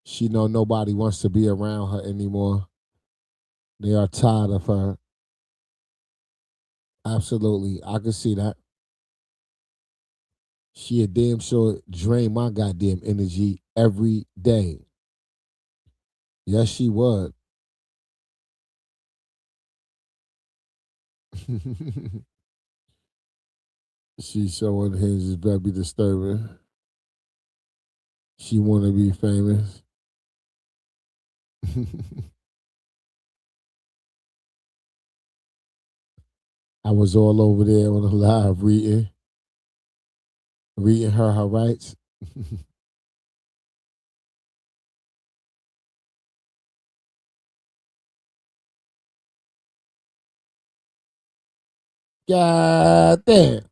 She know nobody wants to be around her anymore. They are tired of her. Absolutely. I can see that. She a damn sure drain my goddamn energy every day. Yes, she would. She's so unhinged, it's very disturbing. She want to be famous. I was all over there on the live reading her rights. God damn.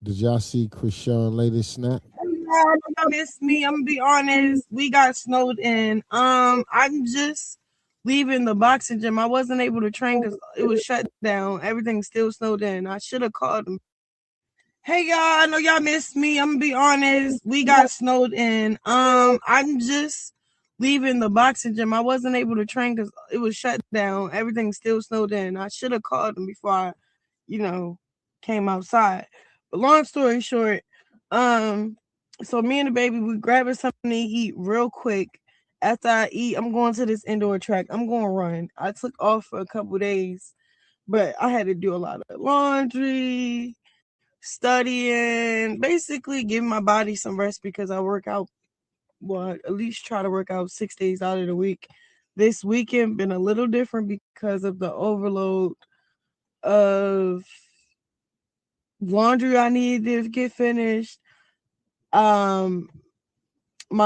Did y'all see Krishan latest snap? Y'all miss me. I'm gonna be honest. We got snowed in. I'm just leaving the boxing gym. I wasn't able to train because it was shut down. Everything still snowed in. I should have called them. Hey y'all, I know y'all missed me. I'm gonna be honest. We got snowed in. I'm just leaving the boxing gym. I wasn't able to train because it was shut down. Everything still snowed in. I should have called them before I, came outside. But long story short, so me and the baby we grabbing something to eat real quick. After I eat, I'm going to this indoor track. I'm going to run. I took off for a couple days, but I had to do a lot of laundry, studying, basically giving my body some rest because I work out, at least try to work out 6 days out of the week. This weekend been a little different because of the overload of laundry I needed to get finished. My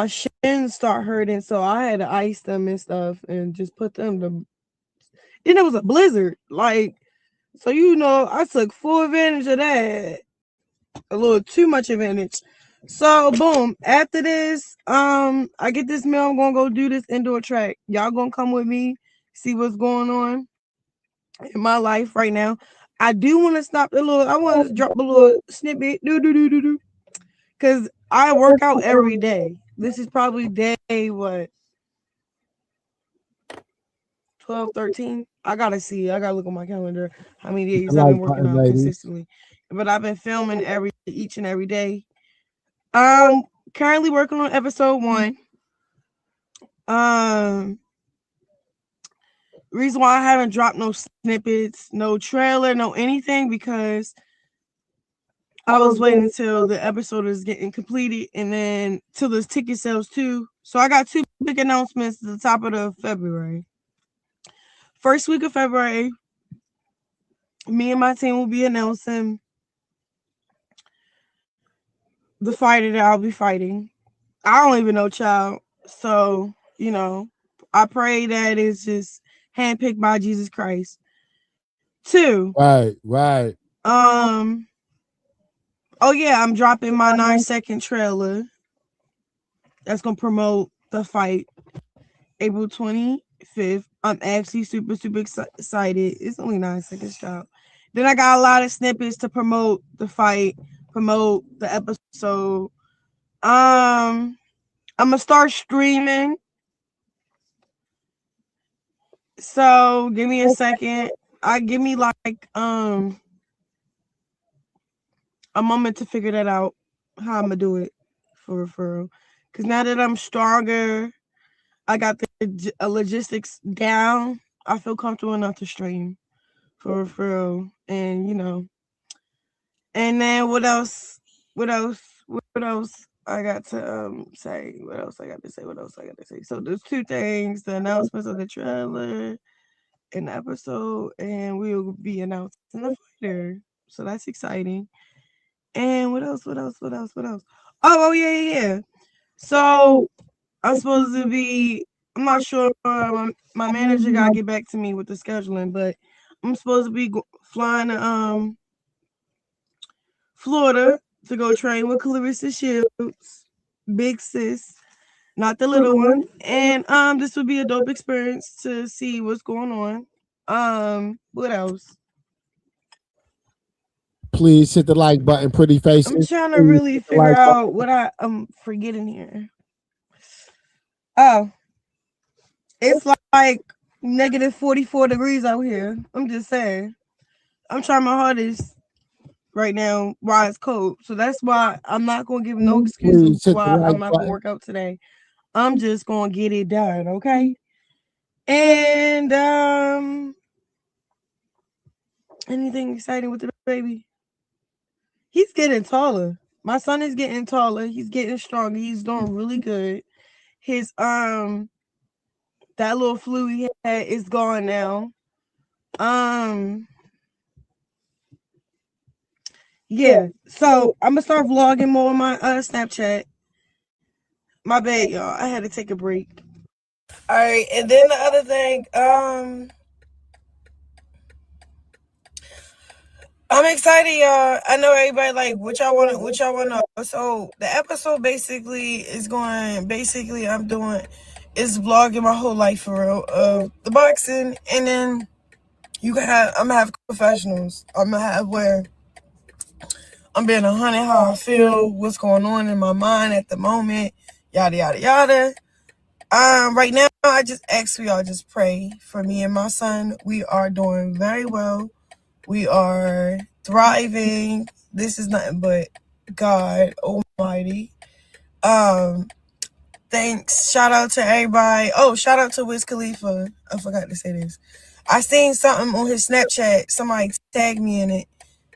shins start hurting, so I had to ice them and stuff and just put them to. Then it was a blizzard, so I took full advantage of that. A little too much advantage. So boom, after this, I get this mail. I'm gonna go do this indoor track. Y'all gonna come with me, see what's going on in my life right now. I do want to stop a little. I want to drop a little snippet, because I work out every day. This is probably day what 12, 13. I gotta see. I gotta look on my calendar how many days I've been working out consistently. But I've been filming each and every day. Currently working on episode 1. Reason why I haven't dropped no snippets, no trailer, no anything, because I was waiting until the episode is getting completed and then till the ticket sales too. So I got 2 big announcements at the top of the February. First week of February, me and my team will be announcing the fighter that I'll be fighting. I don't even know, child. So, I pray that it's just handpicked by Jesus Christ. 2. Right. Oh yeah, I'm dropping my 9-second trailer. That's gonna promote the fight April 25th. I'm actually super excited. It's only 9 seconds, child. Then I got a lot of snippets to promote the fight, promote the episode. I'm gonna start streaming. So give me a second. Give me a moment to figure that out, how I'm gonna do it for referral. Because now that I'm stronger, I got the logistics down. I feel comfortable enough to stream for referral, and And then what else? What else? What else? I got to say. What else I got to say? What else I got to say? So there's 2 things: the announcements of the trailer, an episode, and we'll be announcing the fighter. So that's exciting. And what else? What else? What else? What else? Oh yeah. So I'm supposed to be. I'm not sure. My manager gotta get back to me with the scheduling, but I'm supposed to be flying to Florida to go train with Karlissa Shields, big sis, not the little one. And this would be a dope experience to see what's going on. What else? Please hit the like button, pretty faces. I'm trying to really figure out what I'm forgetting here. Oh, it's like negative 44 degrees out here. I'm just saying. I'm trying my hardest. right now why it's cold. So that's why I'm not gonna give no excuses why I'm not gonna work out today. I'm just gonna get it done, okay? And anything exciting with the baby? He's getting taller. My son is getting taller. He's getting stronger. He's doing really good. His that little flu he had is gone now. Yeah. So I'm gonna start vlogging more on my Snapchat. My bad, y'all. I had to take a break. All right, and then the other thing, I'm excited, y'all. I know everybody like what y'all want to know. So the episode basically I'm doing is vlogging my whole life for real of the boxing, and then I'm gonna have professionals. I'm gonna have where I'm being 100 how I feel, what's going on in my mind at the moment, yada yada yada. Right now I just ask for y'all just pray for me and my son. We are doing very well. We are thriving. This is nothing but God Almighty. Thanks. Shout out to everybody. Oh, shout out to Wiz Khalifa. I forgot to say this. I seen something on his Snapchat. Somebody tagged me in it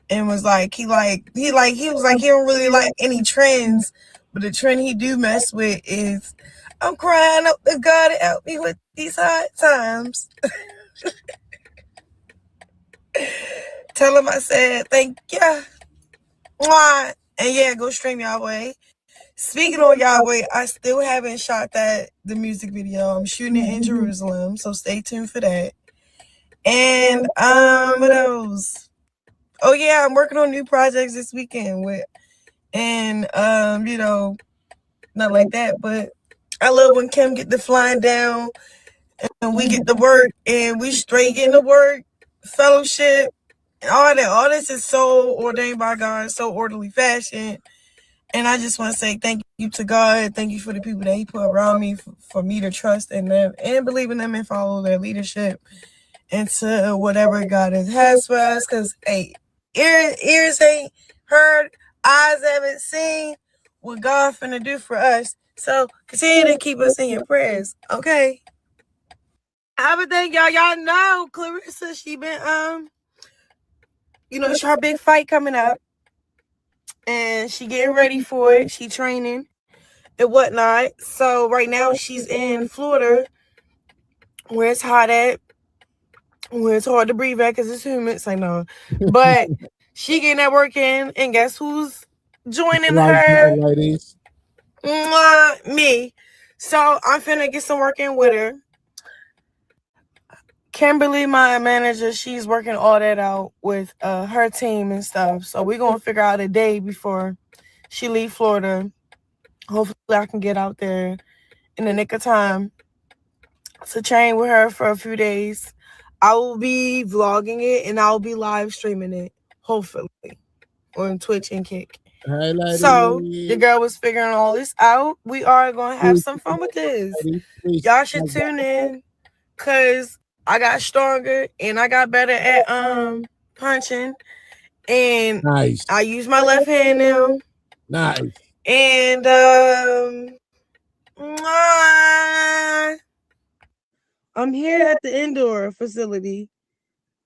and was like, he don't really like any trends, but the trend he do mess with is I'm crying up to God to help me with these hard times. Tell him I said thank you. Mwah. And yeah, go stream Yahweh. Speaking on Yahweh, I still haven't shot the music video. I'm shooting it in Jerusalem, so stay tuned for that. And what else? Oh yeah, I'm working on new projects this weekend not like that, but I love when Kim get the flying down and we get to work and we straight getting to work, fellowship, and all that. All this is so ordained by God, so orderly fashion. And I just want to say thank you to God. Thank you for the people that he put around me for me to trust in them and believe in them and follow their leadership into whatever God has for us. Because, hey, ears ain't heard, eyes haven't seen what God finna do for us. So continue to keep us in your prayers, okay? I would think y'all know Karlissa, she been, it's her big fight coming up. And she getting ready for it. She training and whatnot. So right now she's in Florida, where it's hot at, where it's hard to breathe at because it's humid. It's like no, but she getting that work in, and guess who's joining her? Ladies. Me. So I'm finna get some work in with her. Kimberly, my manager, she's working all that out with her team and stuff. So we're gonna figure out a day before she leave Florida. Hopefully I can get out there in the nick of time to train with her for a few days. I will be vlogging it and I'll be live streaming it, hopefully, on Twitch and Kick. Hey, so the girl was figuring all this out. We are going to have some fun with this. Y'all should tune in because I got stronger and I got better at punching. And nice. I use my left hand now. Nice. And I'm here at the indoor facility.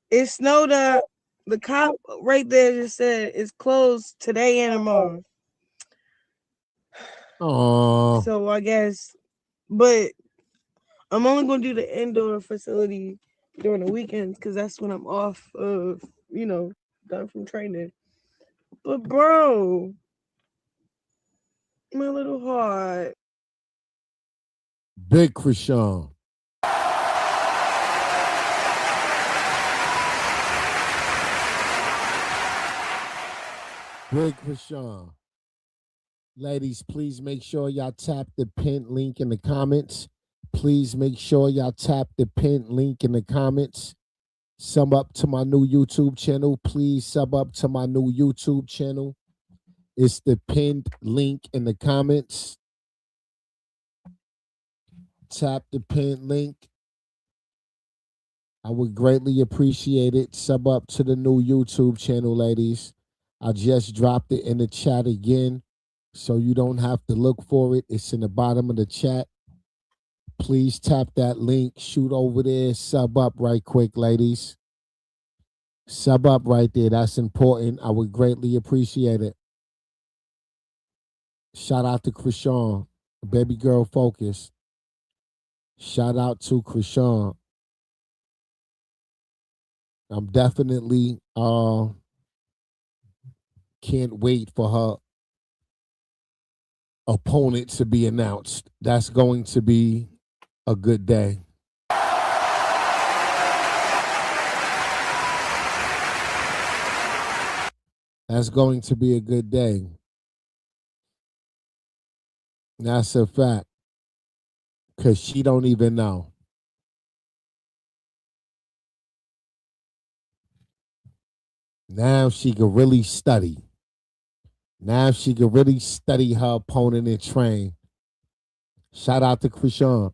It snowed up. The cop right there just said it's closed today and tomorrow. Oh. So I guess, but I'm only going to do the indoor facility during the weekends because that's when I'm off of, done from training. But bro, my little heart. Big Krishan. Big Krishan. Ladies, please make sure y'all tap the pinned link in the comments. Please make sure y'all tap the pinned link in the comments. Sub up to my new YouTube channel. Please sub up to my new YouTube channel. It's the pinned link in the comments. Tap the pinned link. I would greatly appreciate it. Sub up to the new YouTube channel, ladies. I just dropped it in the chat again, so you don't have to look for it. It's in the bottom of the chat. Please tap that link, shoot over there, sub up right quick, ladies. Sub up right there. That's important. I would greatly appreciate it. Shout out to Krishan, baby girl focus. Shout out to Krishan. I'm definitely can't wait for her opponent to be announced. That's going to be a good day. That's going to be a good day. That's a fact. Because she don't even know. Now she can really study. Now she can really study her opponent and train. Shout out to Krishan.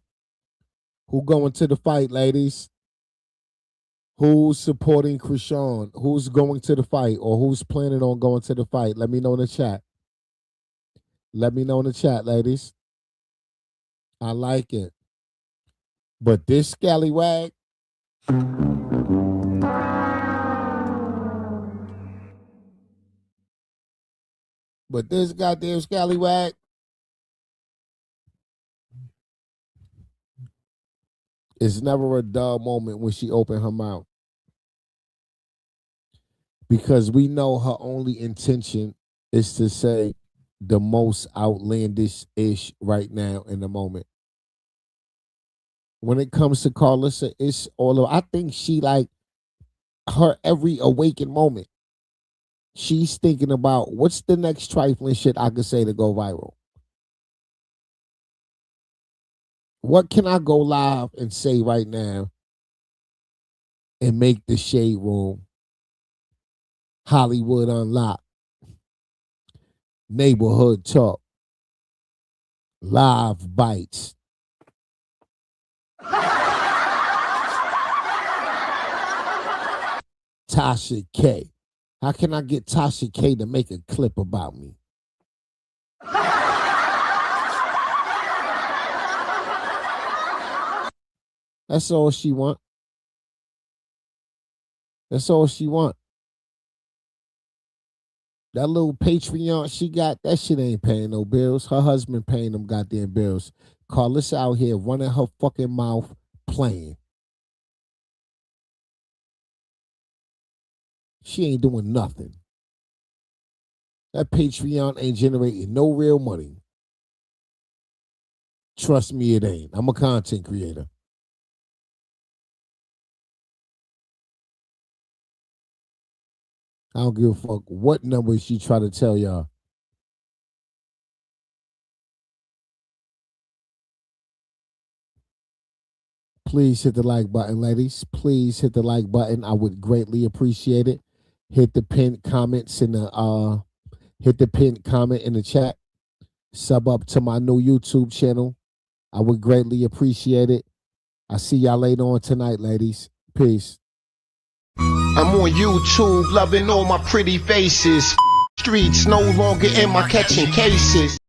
Who going to the fight, ladies? Who's supporting Krishan? Who's going to the fight or who's planning on going to the fight? Let me know in the chat. Let me know in the chat, ladies. I like it. But this scallywag, but this goddamn scallywag, it's never a dull moment when she opened her mouth. Because we know her only intention is to say the most outlandish-ish right now in the moment. When it comes to Karlissa, it's all of, I think she like her every awakened moment. She's thinking about what's the next trifling shit I could say to go viral. What can I go live and say right now and make the shade room Hollywood Unlocked, Neighborhood Talk, Live Bites, Tasha K. How can I get Tasha K to make a clip about me? That's all she want. That's all she want. That little Patreon she got, that shit ain't paying no bills. Her husband paying them goddamn bills. Karlissa out here running her fucking mouth playing. She ain't doing nothing. That Patreon ain't generating no real money. Trust me, it ain't. I'm a content creator. I don't give a fuck what number she try to tell y'all. Please hit the like button, ladies. Please hit the like button. I would greatly appreciate it. Hit the pinned comments in the hit the pinned comment in the chat. Sub up to my new YouTube channel. I would greatly appreciate it. I see y'all later on tonight, ladies. Peace. I'm on YouTube, loving all my pretty faces. Streets no longer in my catching cases.